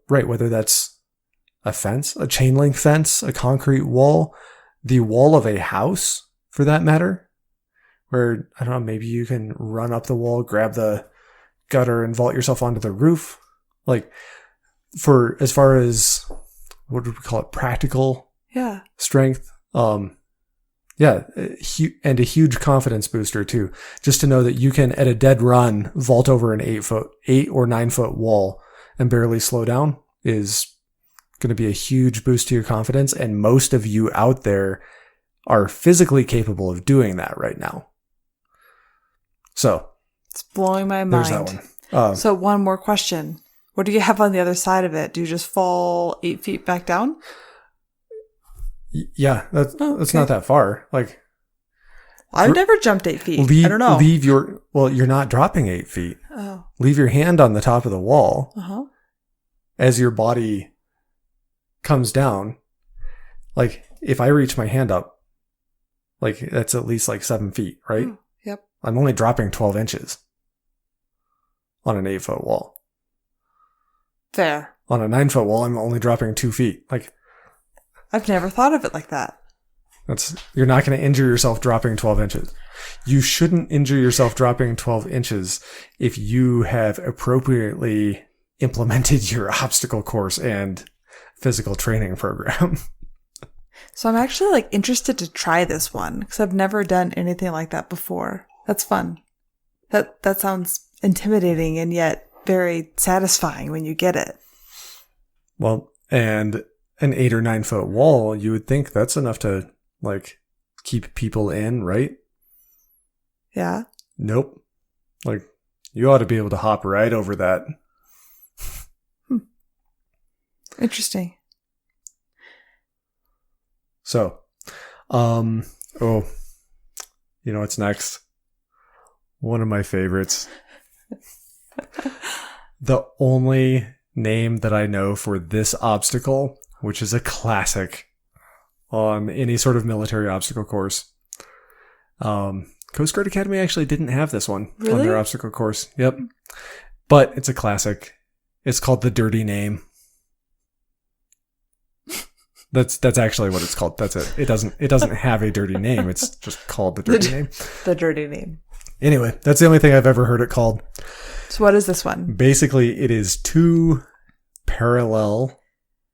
right, whether that's a fence, a chain link fence, a concrete wall, the wall of a house, for that matter, where, I don't know, maybe you can run up the wall, grab the gutter, and vault yourself onto the roof. Like, for as far as, what would we call it, practical strength, yeah, and a huge confidence booster too. Just to know that you can, at a dead run, vault over an 8 or 9 foot wall and barely slow down is going to be a huge boost to your confidence. And most of you out there are physically capable of doing that right now. So it's blowing my mind. There's that one. So one more question. What do you have on the other side of it? Do you just fall 8 feet back down? Yeah, that's not that far. Like, I've never jumped 8 feet. I don't know. You're not dropping 8 feet. Oh. Leave your hand on the top of the wall as your body comes down. Like, if I reach my hand up, like, that's at least like 7 feet, right? Oh, yep. I'm only dropping 12 inches on an 8 foot wall. Fair. On a 9 foot wall, I'm only dropping 2 feet. Like, I've never thought of it like that. You're not going to injure yourself dropping 12 inches. You shouldn't injure yourself dropping 12 inches if you have appropriately implemented your obstacle course and physical training program. So I'm actually like interested to try this one because I've never done anything like that before. That's fun. That sounds intimidating and yet very satisfying when you get it. Well, and an 8 or 9 foot wall, you would think that's enough to, like, keep people in, right? Yeah. Nope. Like, you ought to be able to hop right over that. Interesting. So, you know what's next? One of my favorites. The only name that I know for this obstacle, which is a classic on any sort of military obstacle course. Coast Guard Academy actually didn't have this one on their obstacle course. Yep. But it's a classic. It's called the Dirty Name. That's actually what it's called. That's it. It doesn't have a dirty name. It's just called the Dirty Name. The Dirty Name. Anyway, that's the only thing I've ever heard it called. So what is this one? Basically, it is 2 parallel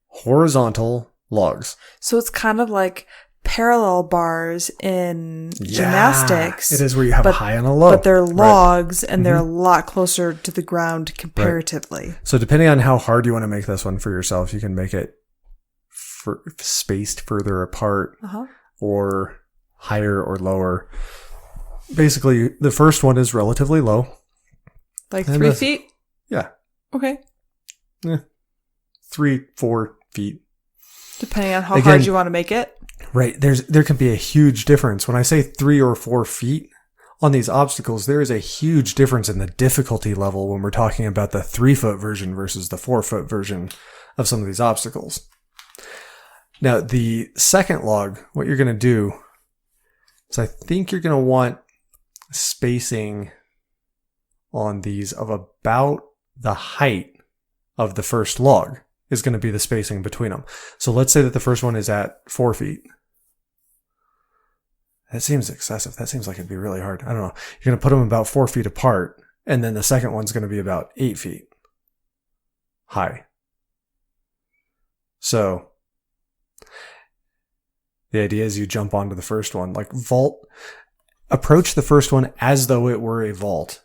horizontal logs. So it's kind of like parallel bars in gymnastics. It is, where you have a high and a low. But they're logs and they're a lot closer to the ground comparatively. Right. So depending on how hard you want to make this one for yourself, you can make it spaced further apart or higher or lower. Basically, the first one is relatively low. Like 3 feet? Yeah. Okay. Yeah. 3-4 feet. Depending on how hard you want to make it. Right. There can be a huge difference. When I say 3 or 4 feet on these obstacles, there is a huge difference in the difficulty level when we're talking about the 3 foot version versus the 4 foot version of some of these obstacles. Now, the second log, what you're going to do is I think you're going to want spacing on these of about the height of the first log is going to be the spacing between them. So let's say that the first one is at 4 feet. That seems excessive. That seems like it'd be really hard. I don't know. You're going to put them about 4 feet apart, and then the second one's going to be about 8 feet high. So the idea is you jump onto the first one, like approach the first one as though it were a vault.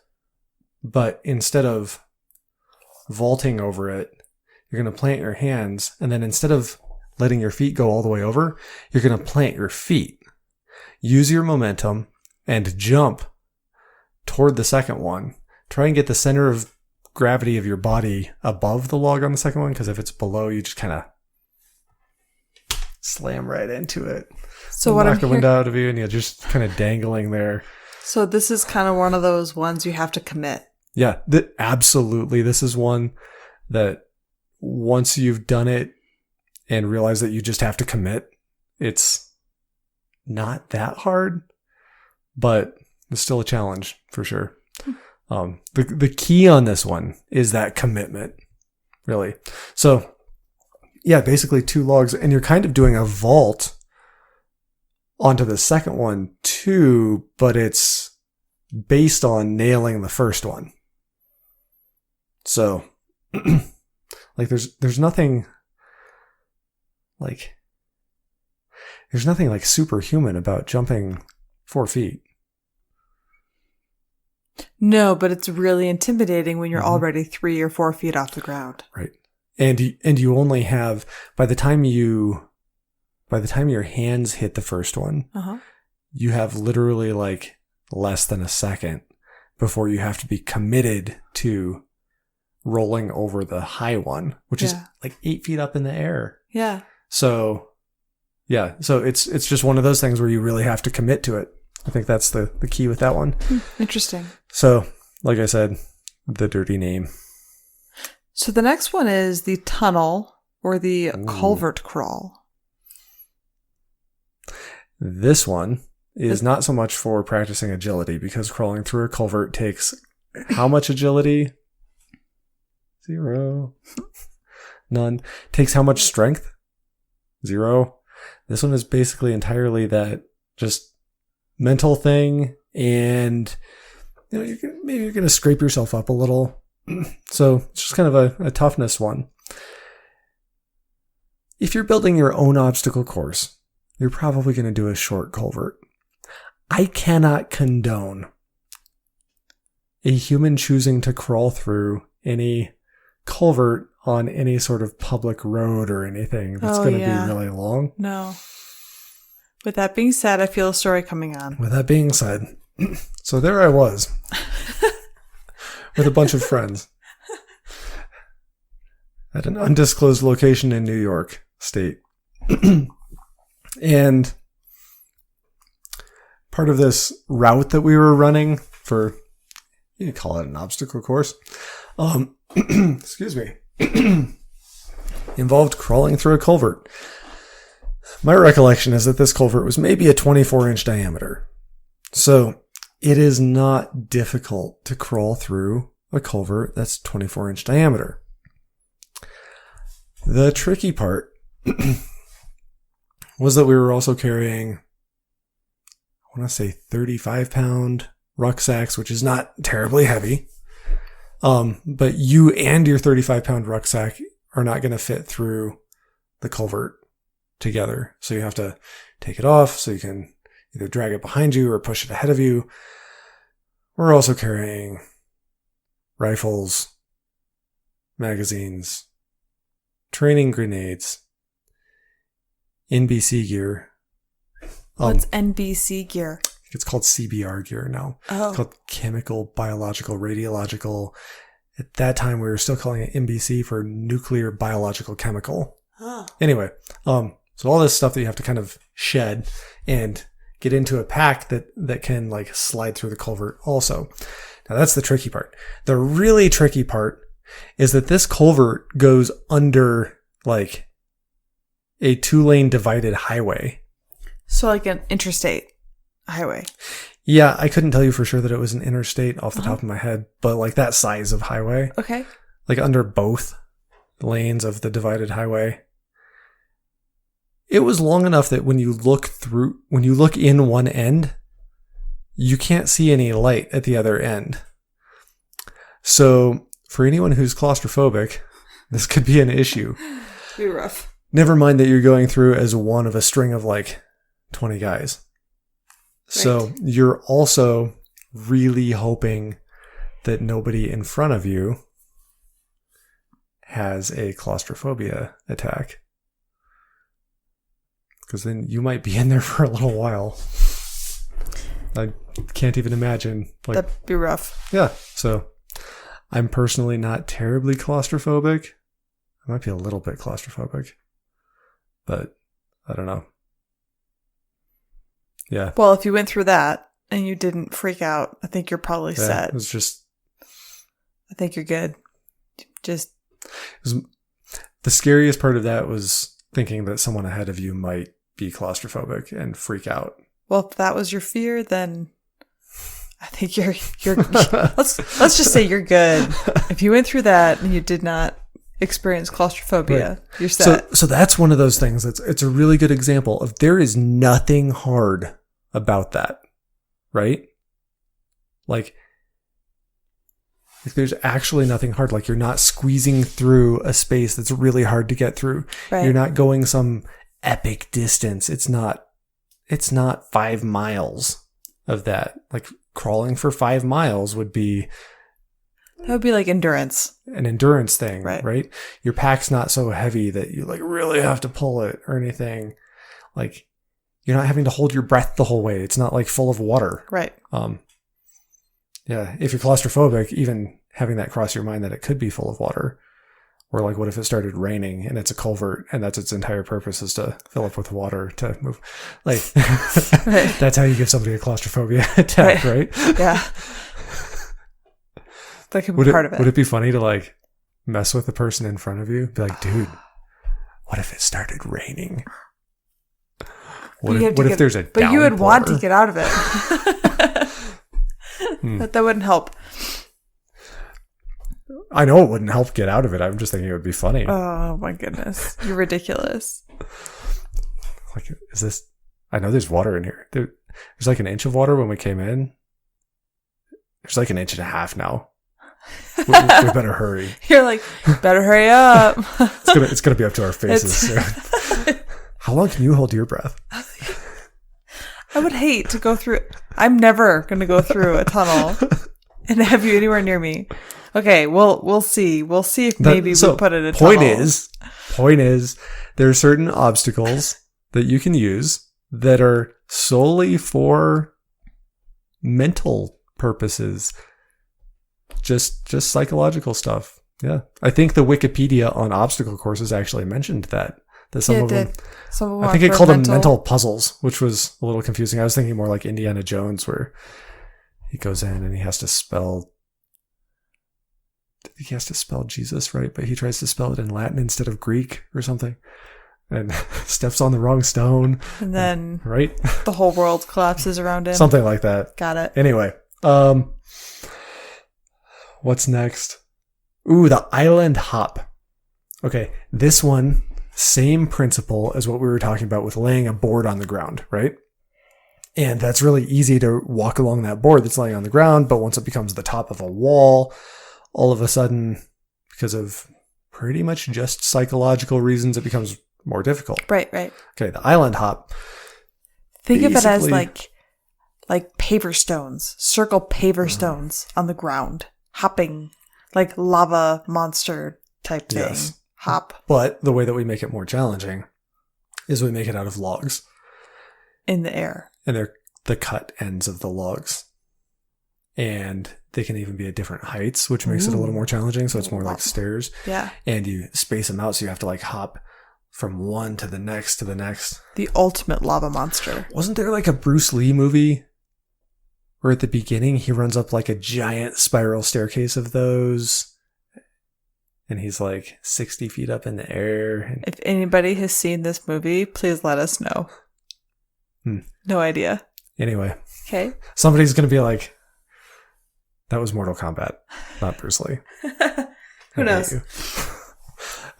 But instead of vaulting over it, you're going to plant your hands, and then instead of letting your feet go all the way over, you're going to plant your feet. Use your momentum and jump toward the second one. Try and get the center of gravity of your body above the log on the second one, because if it's below, you just kind of slam right into it. So what knock the wind out of you, and you're just kind of dangling there. So this is kind of one of those ones you have to commit. Yeah, absolutely. This is one that once you've done it and realize that you just have to commit. It's not that hard, but it's still a challenge for sure. The key on this one is that commitment, really. So yeah, basically 2 logs, and you're kind of doing a vault onto the second one too, but it's based on nailing the first one. So like there's nothing like superhuman about jumping 4 feet. No, but it's really intimidating when you're already 3 or 4 feet off the ground. Right. And you only have, by the time your hands hit the first one, you have literally like less than a second before you have to be committed to rolling over the high one, which is like 8 feet up in the air. Yeah. So yeah. So it's just one of those things where you really have to commit to it. I think that's the key with that one. Interesting. So, like I said, the dirty name. So the next one is the tunnel or the culvert crawl. This one is not so much for practicing agility, because crawling through a culvert takes how much agility? 0. None. Takes how much strength? 0. This one is basically entirely that just mental thing, and maybe you're going to scrape yourself up a little. So it's just kind of a toughness one. If you're building your own obstacle course, you're probably going to do a short culvert. I cannot condone a human choosing to crawl through any culvert on any sort of public road or anything that's going to be really long. No. With that being said, I feel a story coming on. With that being said, so there I was with a bunch of friends at an undisclosed location in New York State. And part of this route that we were running for, you call it an obstacle course, excuse me, involved crawling through a culvert. My recollection is that this culvert was maybe a 24-inch diameter. So it is not difficult to crawl through a culvert that's 24-inch diameter. The tricky part was that we were also carrying, I want to say 35-pound rucksacks, which is not terribly heavy. But you and your 35-pound rucksack are not going to fit through the culvert together. So you have to take it off so you can either drag it behind you or push it ahead of you. We're also carrying rifles, magazines, training grenades, NBC gear. What's NBC gear? It's called CBR gear now. Oh. It's called chemical, biological, radiological. At that time, we were still calling it NBC for nuclear, biological, chemical. Oh. Anyway, so all this stuff that you have to kind of shed and get into a pack that can like slide through the culvert also. Now that's the tricky part. The really tricky part is that this culvert goes under like a 2-lane divided highway. So like an interstate highway. Yeah, I couldn't tell you for sure that it was an interstate off the top of my head, but like that size of highway. Okay. Like under both lanes of the divided highway. It was long enough that when you look in one end, you can't see any light at the other end. So for anyone who's claustrophobic, this could be an issue. Be rough. Never mind that you're going through as one of a string of like 20 guys. Right. So you're also really hoping that nobody in front of you has a claustrophobia attack. Because then you might be in there for a little while. I can't even imagine. Like, that'd be rough. Yeah. So I'm personally not terribly claustrophobic. I might be a little bit claustrophobic. But I don't know. Yeah. Well, if you went through that and you didn't freak out, I think you're probably set. It was just... I think you're good. The scariest part of that was thinking that someone ahead of you might be claustrophobic and freak out. Well, if that was your fear, then I think you're let's just say you're good. If you went through that and you did not experience claustrophobia, right, you're set. So that's one of those things. It's a really good example of there is nothing hard about that, right? Like there's actually nothing hard. Like you're not squeezing through a space that's really hard to get through. Right. You're not going some epic distance. It's not 5 miles of that. Like crawling for 5 miles would be... That would be like endurance. An endurance thing, right? Your pack's not so heavy that you like really have to pull it or anything. Like you're not having to hold your breath the whole way. It's not like full of water. Right. Yeah. If you're claustrophobic, even having that cross your mind that it could be full of water, or like what if it started raining and it's a culvert and that's its entire purpose is to fill up with water to move. Like right. That's how you give somebody a claustrophobia attack, right? Yeah. That could be part of it. Would it be funny to like mess with the person in front of you? Be like, dude, what if it started raining? What if there's a downpour? But you would want to get out of it. That wouldn't help. I know it wouldn't help get out of it. I'm just thinking it would be funny. Oh my goodness. You're ridiculous. Like, is this... I know there's water in here. There's like an inch of water when we came in. There's like an inch and a half now. We better hurry. You're like, better hurry up. It's gonna be up to our faces soon. How long can you hold your breath? I would hate to go through... I'm never going to go through a tunnel and have you anywhere near me. Okay, we'll see. We'll see if maybe we put in a tunnel. Point is, there are certain obstacles that you can use that are solely for mental purposes. Just psychological stuff. Yeah. I think the Wikipedia on obstacle courses actually mentioned that some of them, I think it called them mental puzzles, which was a little confusing. I was thinking more like Indiana Jones, where he goes in and he has to spell Jesus right, but he tries to spell it in Latin instead of Greek or something, and steps on the wrong stone, and then right, the whole world collapses around him. Something like that. Got it. Anyway, what's next? Ooh, the island hop. Okay, this one, same principle as what we were talking about with laying a board on the ground, right? And that's really easy to walk along that board that's laying on the ground, but once it becomes the top of a wall, all of a sudden, because of pretty much just psychological reasons, it becomes more difficult. Right. Okay, the island hop. Think of it as like paver stones, circle paver stones on the ground, hopping, like lava monster type thing. Yes. Hop. But the way that we make it more challenging is we make it out of logs. In the air. And they're the cut ends of the logs. And they can even be at different heights, which makes it a little more challenging. So it's more like stairs. Yeah. And you space them out, so you have to like hop from one to the next to the next. The ultimate lava monster. Wasn't there like a Bruce Lee movie where at the beginning he runs up like a giant spiral staircase of those? And he's like 60 feet up in the air. If anybody has seen this movie, please let us know. No idea. Anyway. Okay. Somebody's going to be like, that was Mortal Kombat, not Bruce Lee. Who knows?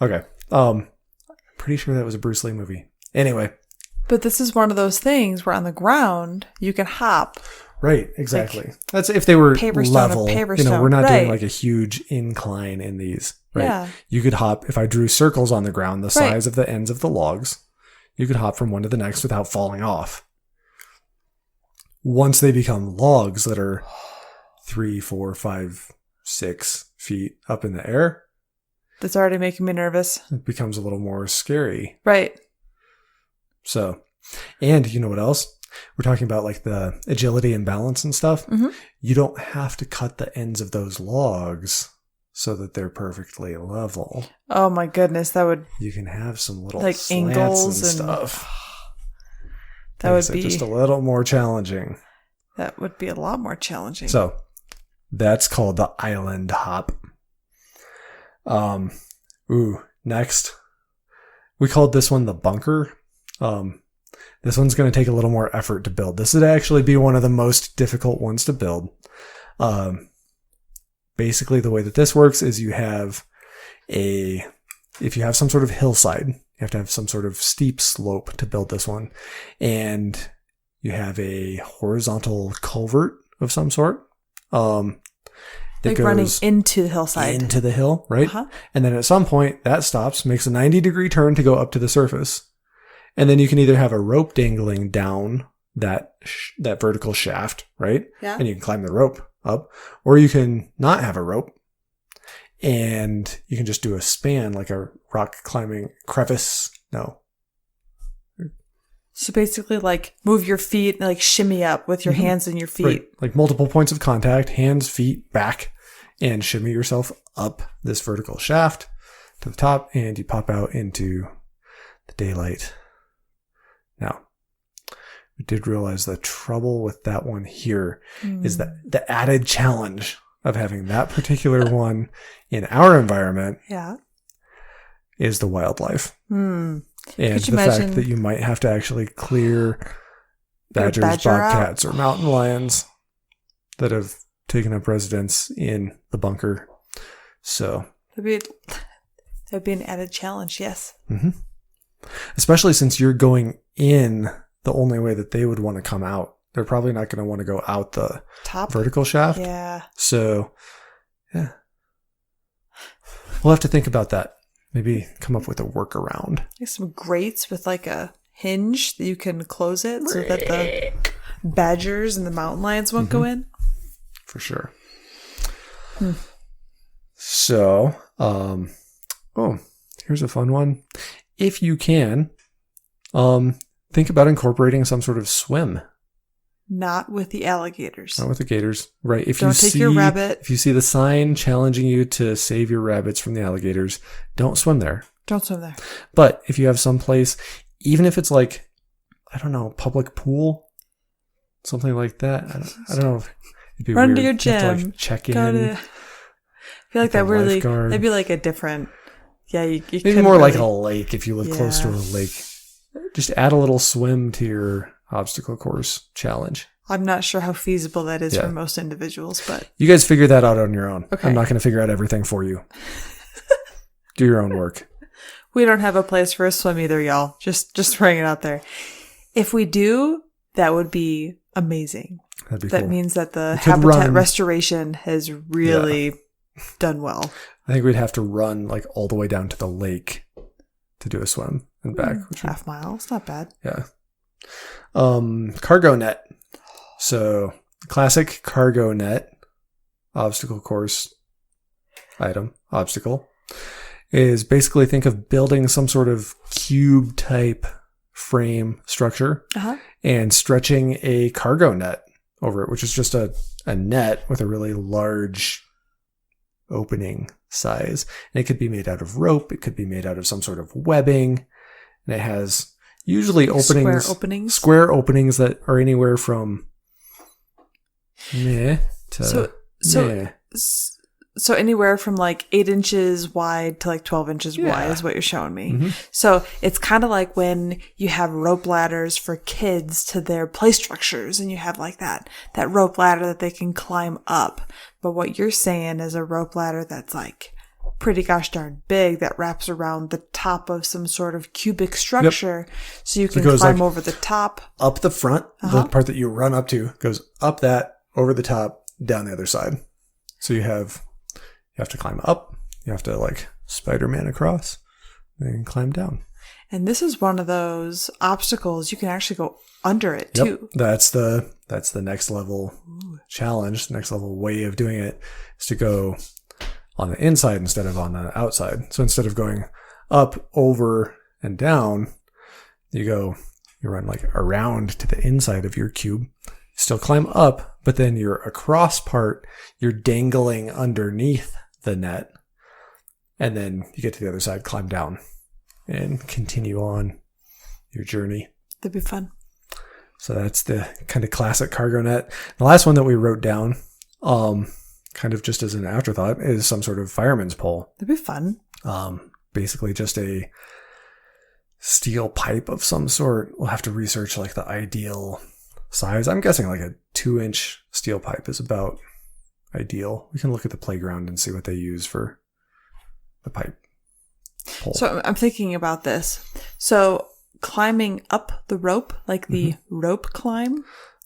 Okay. Pretty sure that was a Bruce Lee movie. Anyway. But this is one of those things where on the ground, you can hop. Right, exactly. Like, that's if they were level. We're not doing like a huge incline in these. Right. Yeah. You could hop, if I drew circles on the ground the size of the ends of the logs, you could hop from one to the next without falling off. Once they become logs that are 3, 4, 5, 6 feet up in the air, that's already making me nervous. It becomes a little more scary. Right. So, and you know what else? We're talking about like the agility and balance and stuff. Mm-hmm. You don't have to cut the ends of those logs so that they're perfectly level. Oh my goodness, you can have some little like slants angles and stuff. That would be just a little more challenging. That would be a lot more challenging. So that's called the island hop. Next, we called this one the bunker. This one's going to take a little more effort to build. This would actually be one of the most difficult ones to build. Basically, the way that this works is if you have some sort of hillside, you have to have some sort of steep slope to build this one. And you have a horizontal culvert of some sort. Like running into the hillside. Into the hill, right? And then at some point, that stops, makes a 90-degree turn to go up to the surface. And then you can either have a rope dangling down that vertical shaft, right? Yeah. And you can climb the rope up. Or you can not have a rope. And you can just do a span, like a rock climbing crevice. No. So basically, like, move your feet, like, shimmy up with your hands and your feet. Right. Like multiple points of contact, hands, feet, back, and shimmy yourself up this vertical shaft to the top, and you pop out into the daylight. Now, we did realize the trouble with that one here is that the added challenge of having that particular one in our environment is the wildlife. And the fact that you might have to actually clear badgers, bobcats, or mountain lions that have taken up residence in the bunker. So that'd be an added challenge, yes. Mm-hmm. Especially since you're going in the only way that they would want to come out. They're probably not going to want to go out the top vertical shaft. Yeah. So, yeah. We'll have to think about that. Maybe come up with a workaround. Like some grates with like a hinge that you can close it so that the badgers and the mountain lions won't go in. For sure. So, here's a fun one. If you can, think about incorporating some sort of swim. Not with the alligators. Not with the gators. Right. Don't take your rabbit. If you see the sign challenging you to save your rabbits from the alligators, don't swim there. Don't swim there. But if you have some place, even if it's like, I don't know, public pool, something like that. I don't know. It'd be Run weird. to your gym. You have to, like, check in. I feel like that'd be like a different. Yeah, you maybe more like a lake if you live close to a lake. Just add a little swim to your obstacle course challenge. I'm not sure how feasible that is for most individuals, but you guys figure that out on your own. Okay. I'm not going to figure out everything for you. Do your own work. We don't have a place for a swim either, y'all. Just throwing it out there. If we do, that would be amazing. That'd be that cool. means that the habitat restoration has really done well. I think we'd have to run like all the way down to the lake to do a swim and back. Half mile. It's not bad. Yeah. Cargo net. So classic cargo net obstacle course item obstacle is basically think of building some sort of cube type frame structure and stretching a cargo net over it, which is just a net with a really large opening size. And it could be made out of rope. It could be made out of some sort of webbing. And it has usually square openings that are anywhere from meh to meh. So anywhere from like 8 inches wide to like 12 inches wide is what you're showing me. So it's kind of like when you have rope ladders for kids to their play structures and you have like that rope ladder that they can climb up. But what you're saying is a rope ladder that's like pretty gosh darn big that wraps around the top of some sort of cubic structure so you can climb over the top. Up the front, the part that you run up to goes up that, over the top, down the other side. So you have to climb up. You have to like Spider-Man across and climb down. And this is one of those obstacles you can actually go under it too. That's the next level challenge. The next level way of doing it is to go on the inside instead of on the outside. So instead of going up, over, and down, you run like around to the inside of your cube. Still climb up, but then your across part, you're dangling underneath the net. And then you get to the other side, climb down, and continue on your journey. That'd be fun. So that's the kind of classic cargo net. The last one that we wrote down, kind of just as an afterthought, is some sort of fireman's pole. That'd be fun. Basically just a steel pipe of some sort. We'll have to research like the ideal size. I'm guessing like a 2-inch steel pipe is about ideal. We can look at the playground and see what they use for the pipe pole. So I'm thinking about this. So climbing up the rope, like the rope climb.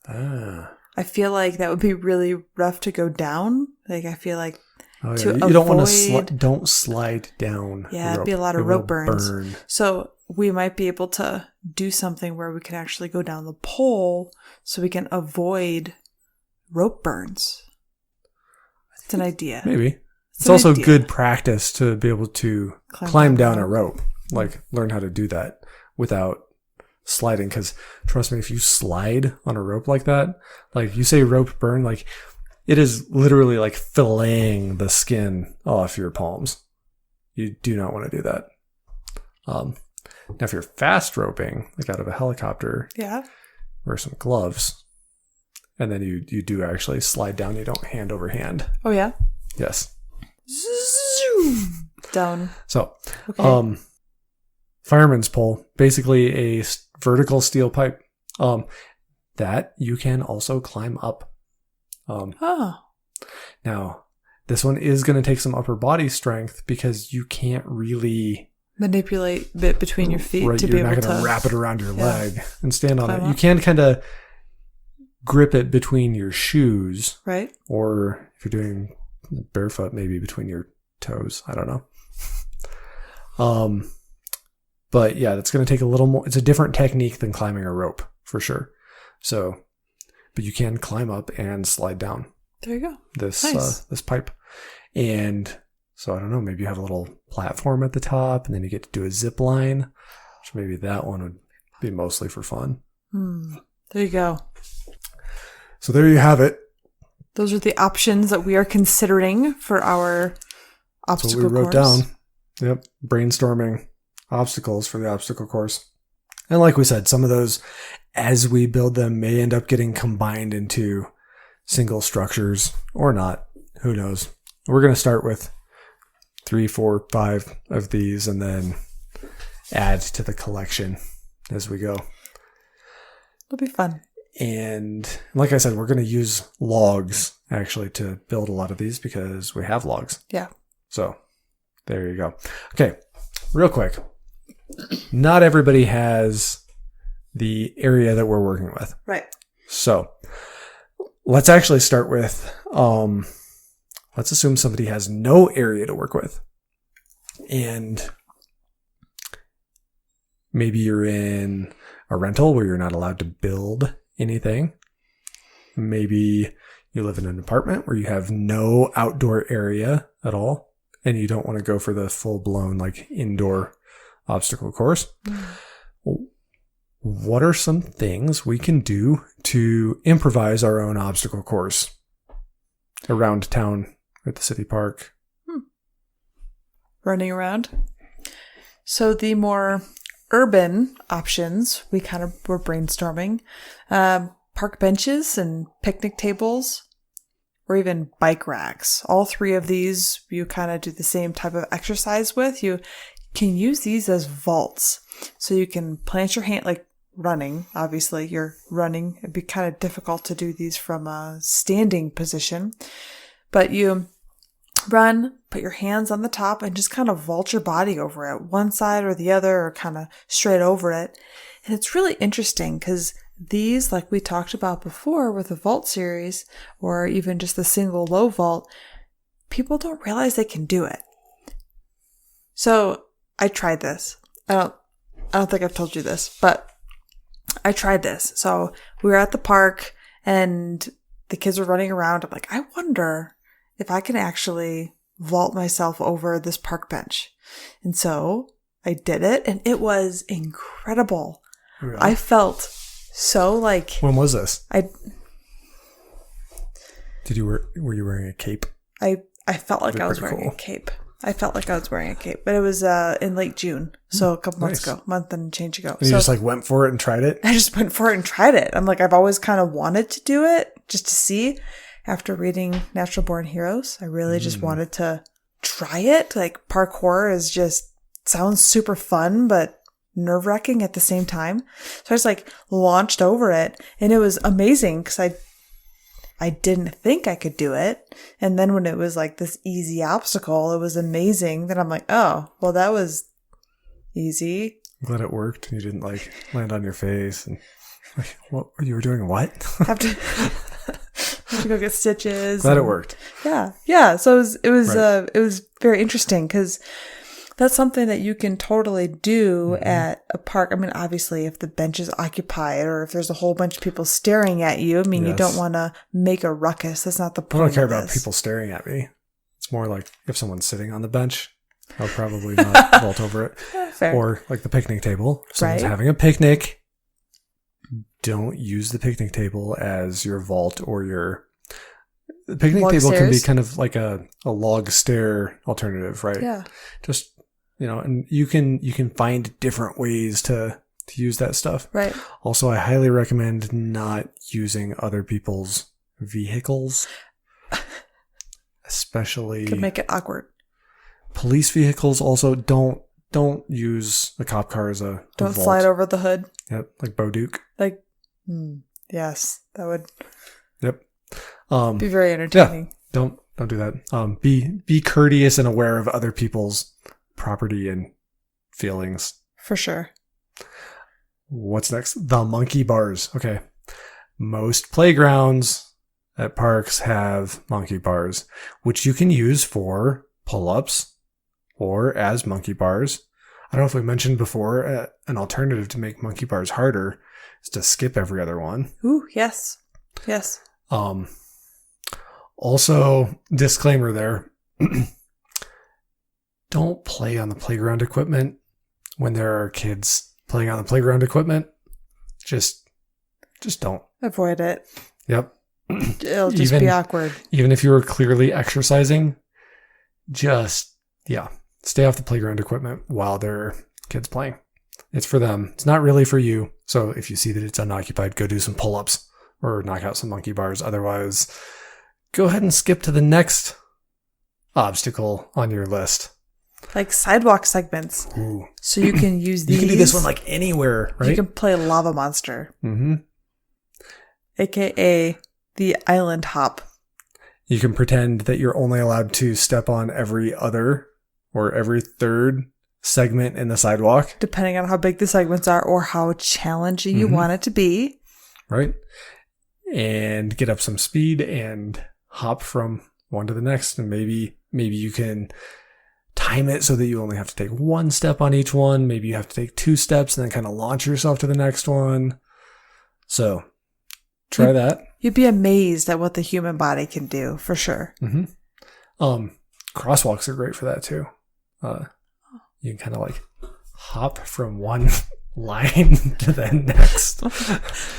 I feel like that would be really rough to go down. Like I feel like you don't want to don't slide down. Yeah, it'd be a lot of rope burns. So we might be able to do something where we can actually go down the pole so we can avoid rope burns. It's an idea. Maybe. It's also good practice to be able to climb down a rope. Like learn how to do that without sliding. Because trust me, if you slide on a rope like that, like you say rope burn, like it is literally like filleting the skin off your palms. You do not want to do that. Now, if you're fast roping, like out of a helicopter, wear some gloves. And then you do actually slide down. You don't hand over hand. Oh, yeah? Yes. Zoom. Down. So, fireman's pole, basically a vertical steel pipe that you can also climb up. Now, this one is going to take some upper body strength because you can't really manipulate it between your feet to be able to. You're not going to wrap it around your leg and stand on it. You can kind of grip it between your shoes, right? Or if you're doing barefoot, maybe between your toes. I don't know. But yeah, that's going to take a little more. It's a different technique than climbing a rope for sure. So, but you can climb up and slide down. There you go. This nice. Pipe, and so I don't know. Maybe you have a little platform at the top, and then you get to do a zip line. Which maybe that one would be mostly for fun. There you go. So there you have it. Those are the options that we are considering for our obstacle course. That's what we wrote down. Yep. Brainstorming obstacles for the obstacle course. And like we said, some of those, as we build them, may end up getting combined into single structures or not. Who knows? We're going to start with 3, 4, 5 of these and then add to the collection as we go. It'll be fun. And like I said, we're going to use logs actually to build a lot of these because we have logs. Yeah. So there you go. Okay. Real quick. Not everybody has the area that we're working with. Right. So let's actually start with, let's assume somebody has no area to work with. And maybe you're in a rental where you're not allowed to build anything. Maybe you live in an apartment where you have no outdoor area at all and you don't want to go for the full-blown like indoor obstacle course. What are some things we can do to improvise our own obstacle course around town at the city park? Running around. So the more urban options, we kind of were brainstorming. Park benches and picnic tables, or even bike racks. All 3 of these, you kind of do the same type of exercise with. You can use these as vaults. So you can plant your hand, like running. Obviously, you're running. It'd be kind of difficult to do these from a standing position. But you run, put your hands on the top, and just kind of vault your body over it, one side or the other, or kind of straight over it. And it's really interesting because these, like we talked about before with the vault series, or even just the single low vault, people don't realize they can do it. So I tried this. I don't think I've told you this, but I tried this. So we were at the park and the kids were running around. I'm like, I wonder if I can actually vault myself over this park bench. And so I did it and it was incredible. Really? I felt so like... When was this? Were you wearing a cape? I felt like I was wearing a cape. I felt like I was wearing a cape, but it was in late June. So a couple months ago, month and change ago. And you just like went for it and tried it? I just went for it and tried it. I'm like, I've always kind of wanted to do it just to see. After reading Natural Born Heroes, I really just wanted to try it. Like parkour is just sounds super fun, but nerve-wracking at the same time. So I just like launched over it, and it was amazing because I didn't think I could do it. And then when it was like this easy obstacle, it was amazing. Then I'm like, oh, well, that was easy. I'm glad it worked. You didn't like land on your face and like, what you were doing? What? have to go get stitches. Glad it worked. Yeah. So it was Right. it was very interesting because that's something that you can totally do at a park. I mean, obviously, if the bench is occupied or if there's a whole bunch of people staring at you, I mean, you don't want to make a ruckus. That's not the point. I don't care of about this. people staring at me. It's more like if someone's sitting on the bench, I'll probably not vault over it. Fair. Or like the picnic table. If someone's Right. having a picnic, don't use the picnic table as your vault or your... The picnic Log table can be stairs. kind of like a log stair alternative, right? Yeah. Just, and you can find different ways to use that stuff. Right. Also, I highly recommend not using other people's vehicles, especially Could make it awkward. police vehicles. Also, don't use a cop car as a Don't vault. slide over the hood. Yep, like Bo Duke. Like, yes, that would Yep. be very entertaining. Don't do that. Be courteous and aware of other people's property and feelings. For sure. What's next? The monkey bars. Okay. Most playgrounds at parks have monkey bars, which you can use for pull-ups or as monkey bars. I don't know if we mentioned before, an alternative to make monkey bars harder is to skip every other one. Ooh, yes. Yes. Also, disclaimer there. Don't play on the playground equipment when there are kids playing on the playground equipment. Just don't. Avoid it. Yep. It'll just be awkward. Even if you were clearly exercising, stay off the playground equipment while there are kids playing. It's for them. It's not really for you. So if you see that it's unoccupied, go do some pull-ups or knock out some monkey bars. Otherwise, go ahead and skip to the next obstacle on your list. Like sidewalk segments. Ooh. So you can use these. You can do this one like anywhere, right? You can play Lava Monster. Mm-hmm. AKA the island hop. You can pretend that you're only allowed to step on every other or every third segment in the sidewalk. Depending on how big the segments are or how challenging you want it to be. Right? And get up some speed and hop from one to the next. And maybe you can time it so that you only have to take one step on each one. Maybe you have to take 2 steps and then kind of launch yourself to the next one. So try that. You'd be amazed at what the human body can do, for sure. Mm-hmm. Crosswalks are great for that too. You can kind of like hop from one line to the next.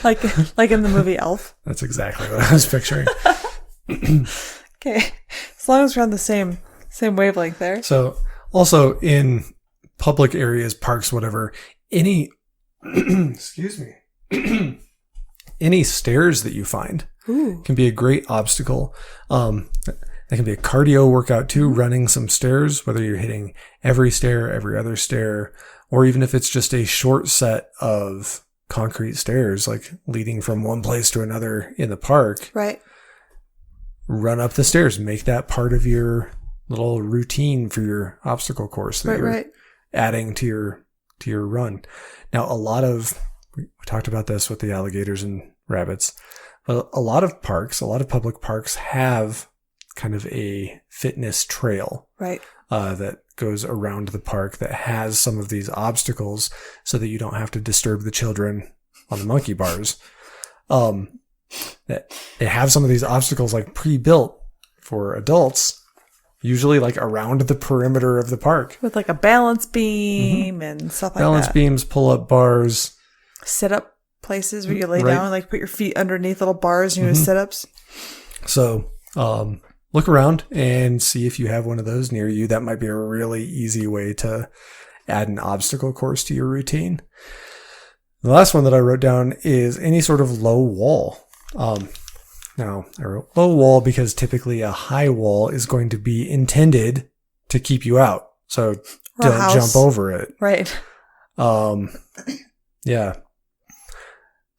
like in the movie Elf. That's exactly what I was picturing. Okay. As long as we're on the same wavelength there. So also in public areas, parks, whatever, any excuse me. Any stairs that you find can be a great obstacle. That can be a cardio workout too, running some stairs, whether you're hitting every stair, every other stair, or even if it's just a short set of concrete stairs, like leading from one place to another in the park. Right. Run up the stairs, make that part of your little routine for your obstacle course that you're adding to your run. Now, we talked about this with the alligators and rabbits, but a lot of public parks have kind of a fitness trail, right? That goes around the park that has some of these obstacles so that you don't have to disturb the children on the monkey bars. That they have some of these obstacles like pre-built for adults, usually like around the perimeter of the park. With like a balance beam and stuff like that. Balance beams, pull-up bars. Sit-up places where you lay down and like put your feet underneath little bars and you do sit-ups. So look around and see if you have one of those near you. That might be a really easy way to add an obstacle course to your routine. The last one that I wrote down is any sort of low wall. Now, I wrote low wall because typically a high wall is going to be intended to keep you out. So don't jump over it. Right. Yeah.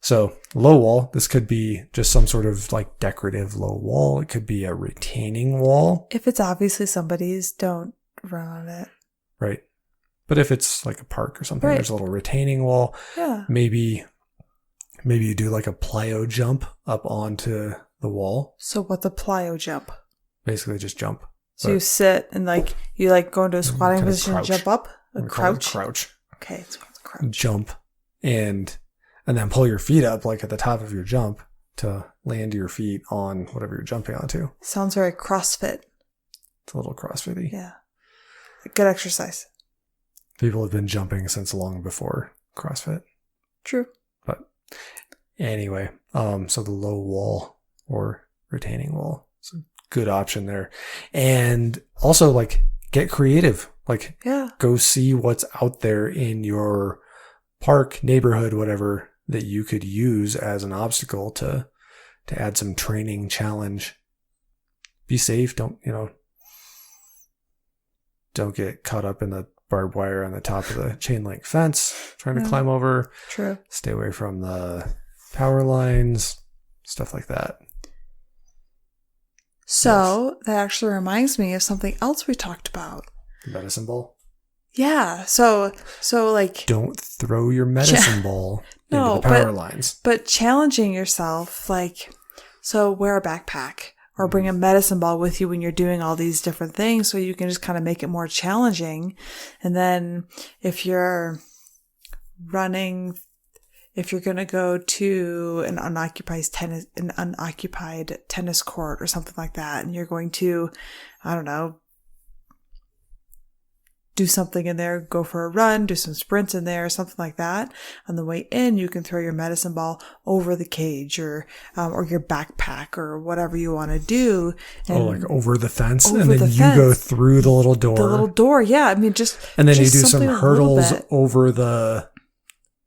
So low wall, this could be just some sort of like decorative low wall. It could be a retaining wall. If it's obviously somebody's, don't run on it. Right. But if it's like a park or something, Right. there's a little retaining wall. Yeah. Maybe you do like a plyo jump up onto the wall. So what's a plyo jump? Basically just jump. So you sit and like you like go into a squatting kind of position and crouch. jump up? A We call it crouch? Crouch. Okay, it's called a crouch. Jump. And then pull your feet up like at the top of your jump to land your feet on whatever you're jumping onto. Sounds very CrossFit. It's a little CrossFit-y. Yeah. Good exercise. People have been jumping since long before CrossFit. True. But anyway, so the low wall or retaining wall is a good option there. And also like get creative. Like Yeah. go see what's out there in your park, neighborhood, whatever, that you could use as an obstacle to add some training challenge. Be safe. Don't get caught up in the barbed wire on the top of the chain link fence trying to climb over. True. Stay away from the power lines, stuff like that. So that actually reminds me of something else we talked about. The medicine ball. Yeah. So like Don't throw your medicine ball into the power lines. But challenging yourself, like, so wear a backpack or bring a medicine ball with you when you're doing all these different things so you can just kind of make it more challenging. And then if you're going to go to an unoccupied tennis court or something like that, and you're going to, I don't know, do something in there, go for a run, do some sprints in there, something like that. On the way in, you can throw your medicine ball over the cage or your backpack or whatever you want to do. And like over the fence, over and then the you fence. go through the little door. The little door, yeah. I mean, and then you just do some something a little hurdles bit. over the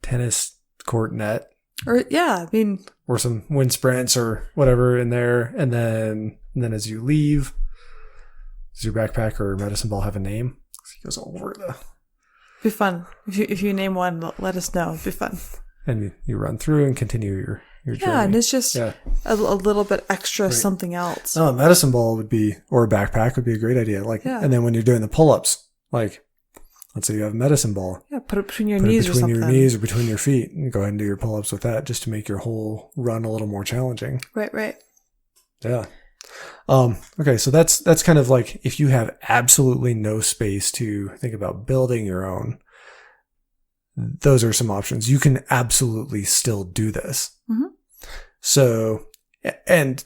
tennis court net, Or yeah, I mean, or some wind sprints or whatever in there. And then as you leave, does your backpack or medicine ball have a name? It goes over the. be fun. If you name one, let us know. It'd be fun. And you run through and continue your journey. Yeah, and it's just a little bit extra something else. No, a medicine ball would be, or a backpack would be a great idea. Like, and then when you're doing the pull-ups, like, let's say you have a medicine ball. Yeah, put it between your knees or something. Between your knees or between your feet, and go ahead and do your pull-ups with that, just to make your whole run a little more challenging. Right. Yeah. Okay, so that's kind of like if you have absolutely no space to think about building your own, those are some options. You can absolutely still do this. Mm-hmm. So, and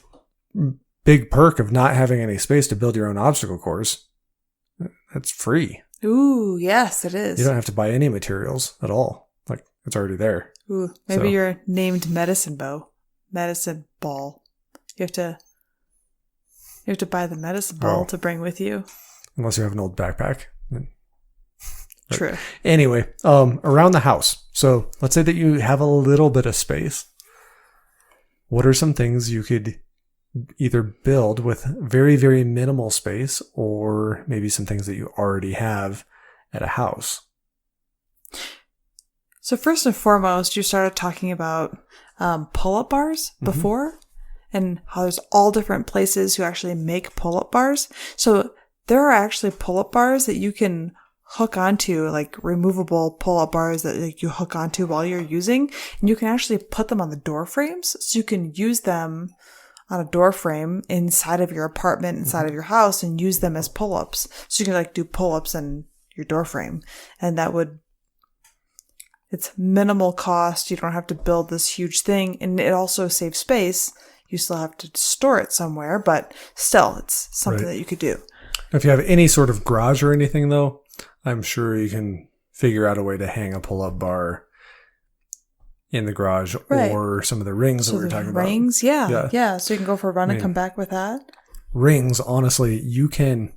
big perk of not having any space to build your own obstacle course, that's free. Ooh, yes, it is. You don't have to buy any materials at all. Like, it's already there. Ooh, maybe you're named medicine ball. You have to buy the medicine ball to bring with you. Unless you have an old backpack. True. Anyway, around the house. So let's say that you have a little bit of space. What are some things you could either build with very, very minimal space, or maybe some things that you already have at a house? So first and foremost, you started talking about pull-up bars before, and how there's all different places who actually make pull-up bars. So there are actually pull-up bars that you can hook onto, like removable pull-up bars that like, you hook onto while you're using, and you can actually put them on the door frames, so you can use them on a door frame inside of your apartment, inside of your house, and use them as pull-ups. So you can like do pull-ups in your door frame, and it's minimal cost. You don't have to build this huge thing, and it also saves space. You still have to store it somewhere, but still, it's something that you could do. If you have any sort of garage or anything, though, I'm sure you can figure out a way to hang a pull-up bar in the garage, or some of the rings that we were talking about. Rings, yeah. So you can go for a run and come back with that. Rings, honestly, you could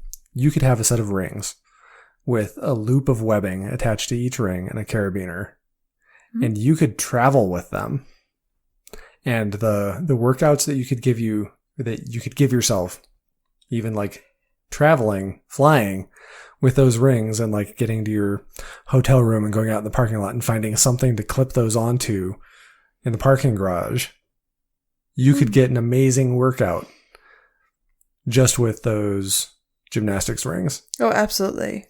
have a set of rings with a loop of webbing attached to each ring and a carabiner, and you could travel with them. And the workouts that you could give yourself, even like traveling, flying, with those rings and like getting to your hotel room and going out in the parking lot and finding something to clip those onto in the parking garage, you could get an amazing workout just with those gymnastics rings. Oh, absolutely.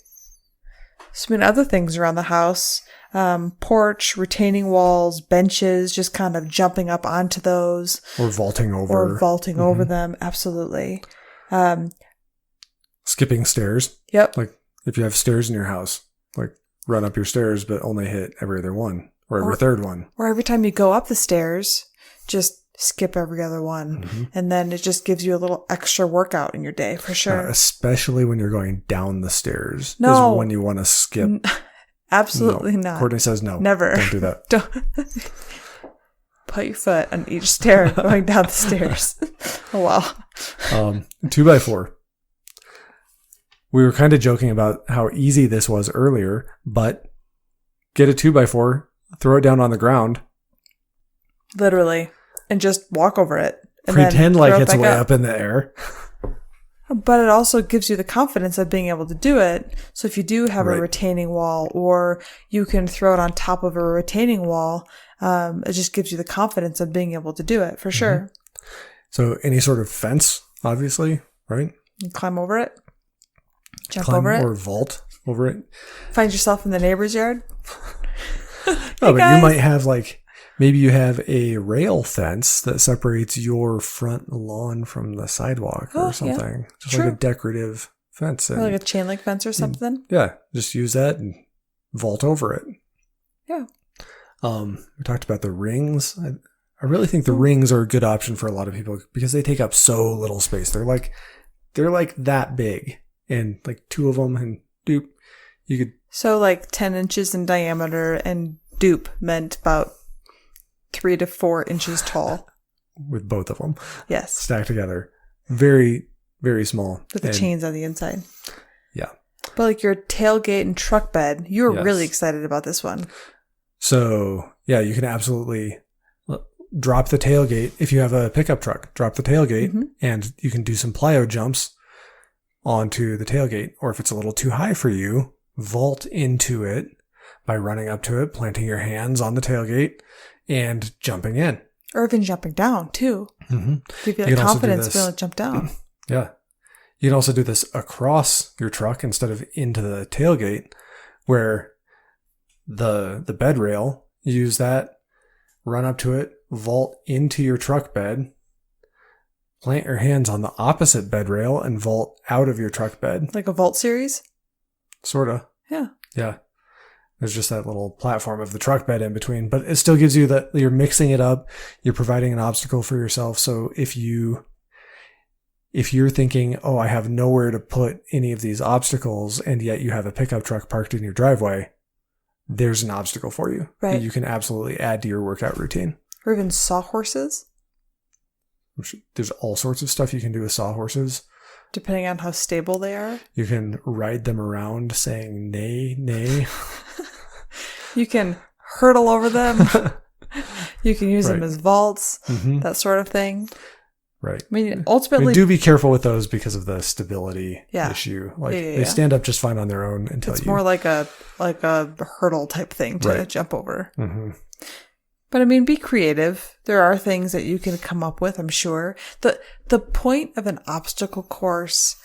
So, I mean, other things around the house, porch, retaining walls, benches, just kind of jumping up onto those. Or vaulting over. Over them. Absolutely. Skipping stairs. Yep. Like if you have stairs in your house, like run up your stairs, but only hit every other one or every third one. Or every time you go up the stairs, just skip every other one. Mm-hmm. And then it just gives you a little extra workout in your day for sure. Especially when you're going down the stairs is when you want to skip. Absolutely not. Courtney says no. Never. Don't do that. Don't. Put your foot on each stair going down the stairs. Oh, wow. 2x4. We were kind of joking about how easy this was earlier, but get a 2x4, throw it down on the ground. Literally. And just walk over it. And pretend like it's way up in the air. But it also gives you the confidence of being able to do it. So if you do have a retaining wall, or you can throw it on top of a retaining wall, it just gives you the confidence of being able to do it for sure. Mm-hmm. So any sort of fence, obviously, right? You climb over it. Jump over it. Or vault over it. Find yourself in the neighbor's yard. No, but you might have maybe you have a rail fence that separates your front lawn from the sidewalk or something. Yeah. Just like a decorative fence. Or like a chain link fence or something. Yeah. Just use that and vault over it. Yeah. We talked about the rings. I really think the rings are a good option for a lot of people because they take up so little space. They're like that big, and like two of them, and dupe, you could. So like 10 inches in diameter, and dupe meant about 3 to 4 inches tall. With both of them. Yes. Stacked together. Very, very small. With the chains on the inside. Yeah. But like your tailgate and truck bed, you were really excited about this one. So, yeah, you can absolutely drop the tailgate. If you have a pickup truck, drop the tailgate, and you can do some plyo jumps onto the tailgate. Or if it's a little too high for you, vault into it by running up to it, planting your hands on the tailgate, and jumping in. Or even jumping down, too. Mm-hmm. Give you that confidence to be able to jump down. Yeah. You can also do this across your truck instead of into the tailgate, where the bed rail, use that, run up to it, vault into your truck bed, plant your hands on the opposite bed rail, and vault out of your truck bed. Like a vault series? Sort of. Yeah. Yeah. There's just that little platform of the truck bed in between, but it still gives you that you're mixing it up. You're providing an obstacle for yourself. So if you're thinking, oh, I have nowhere to put any of these obstacles, and yet you have a pickup truck parked in your driveway, there's an obstacle for you that you can absolutely add to your workout routine. Or even sawhorses. There's all sorts of stuff you can do with sawhorses. Depending on how stable they are. You can ride them around saying, nay, nay. You can hurdle over them. You can use them as vaults, that sort of thing. Right. I mean, ultimately... do be careful with those because of the stability issue. They stand up just fine on their own until it's more like a hurdle type thing to jump over. Mm-hmm. But I mean, be creative. There are things that you can come up with, I'm sure. The point of an obstacle course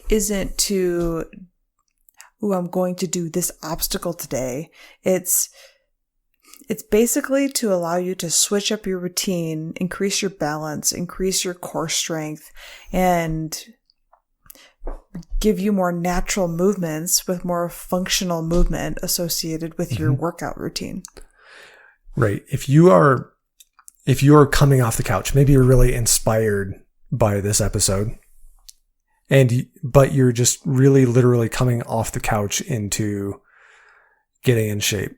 isn't to, I'm going to do this obstacle today. It's basically to allow you to switch up your routine, increase your balance, increase your core strength, and give you more natural movements with more functional movement associated with your workout routine. Right. If you are coming off the couch, maybe you're really inspired by this episode, but you're just really literally coming off the couch into getting in shape.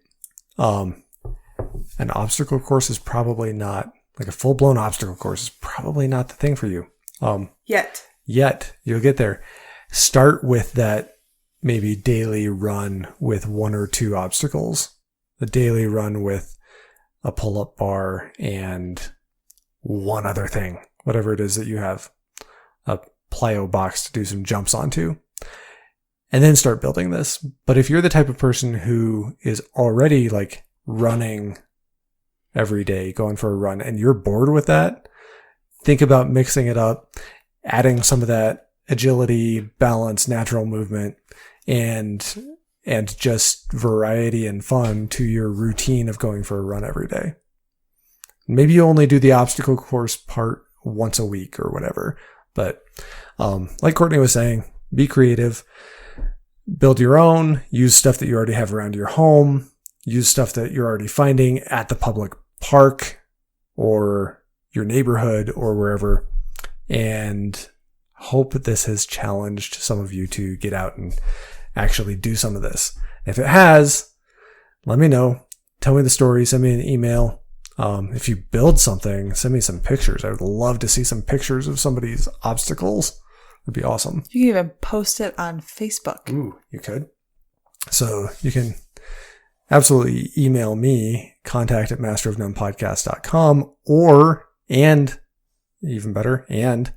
An obstacle course is probably not, like a full-blown obstacle course is probably not the thing for you. Yet. You'll get there. Start with that maybe daily run with 1 or 2 obstacles. The daily run with a pull-up bar and one other thing, whatever it is that you have, a plyo box to do some jumps onto. and then start building this. But if you're the type of person who is already like running every day, going for a run, and you're bored with that, think about mixing it up, adding some of that agility, balance, natural movement, and just variety and fun to your routine of going for a run every day. Maybe you only do the obstacle course part once a week or whatever. But like Courtney was saying, be creative, build your own, use stuff that you already have around your home, use stuff that you're already finding at the public park or your neighborhood or wherever, and hope that this has challenged some of you to get out and actually do some of this. If it has, let me know. Tell me the story. Send me an email. If you build something, send me some pictures. I would love to see some pictures of somebody's obstacles. It'd be awesome. You can even post it on Facebook. Ooh, you could. So you can absolutely email me, contact@masterofnonepodcast.com, and even better, and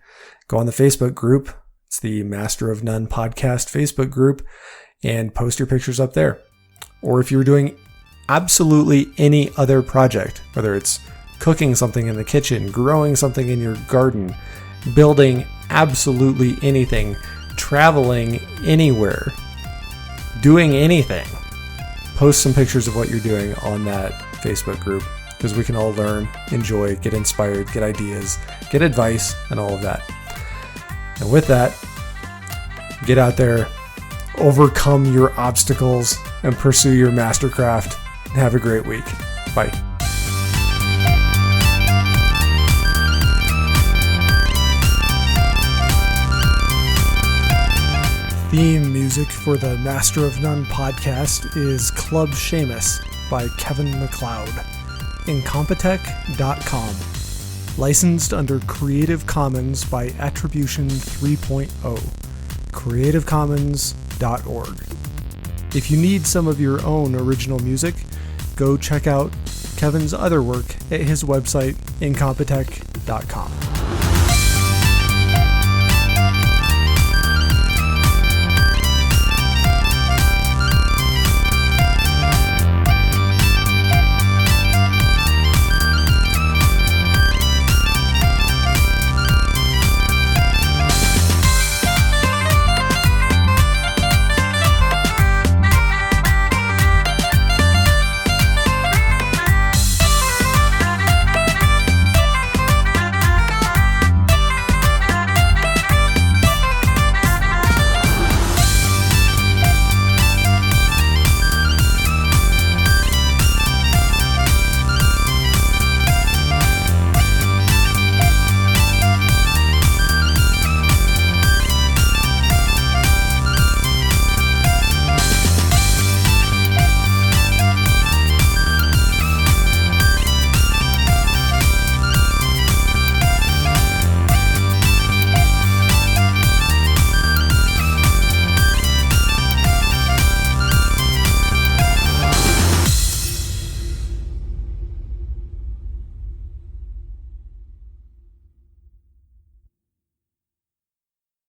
go on the Facebook group. It's the Master of None Podcast Facebook group, and post your pictures up there. Or if you're doing absolutely any other project, whether it's cooking something in the kitchen, growing something in your garden, building absolutely anything, traveling anywhere, doing anything, post some pictures of what you're doing on that Facebook group, because we can all learn, enjoy, get inspired, get ideas, get advice, and all of that. And with that, get out there, overcome your obstacles, and pursue your mastercraft. Have a great week. Bye. Theme music for the Master of None podcast is Club Seamus by Kevin MacLeod. Incompetech.com. Licensed under Creative Commons by Attribution 3.0. CreativeCommons.org. If you need some of your own original music, go check out Kevin's other work at his website, Incompetech.com.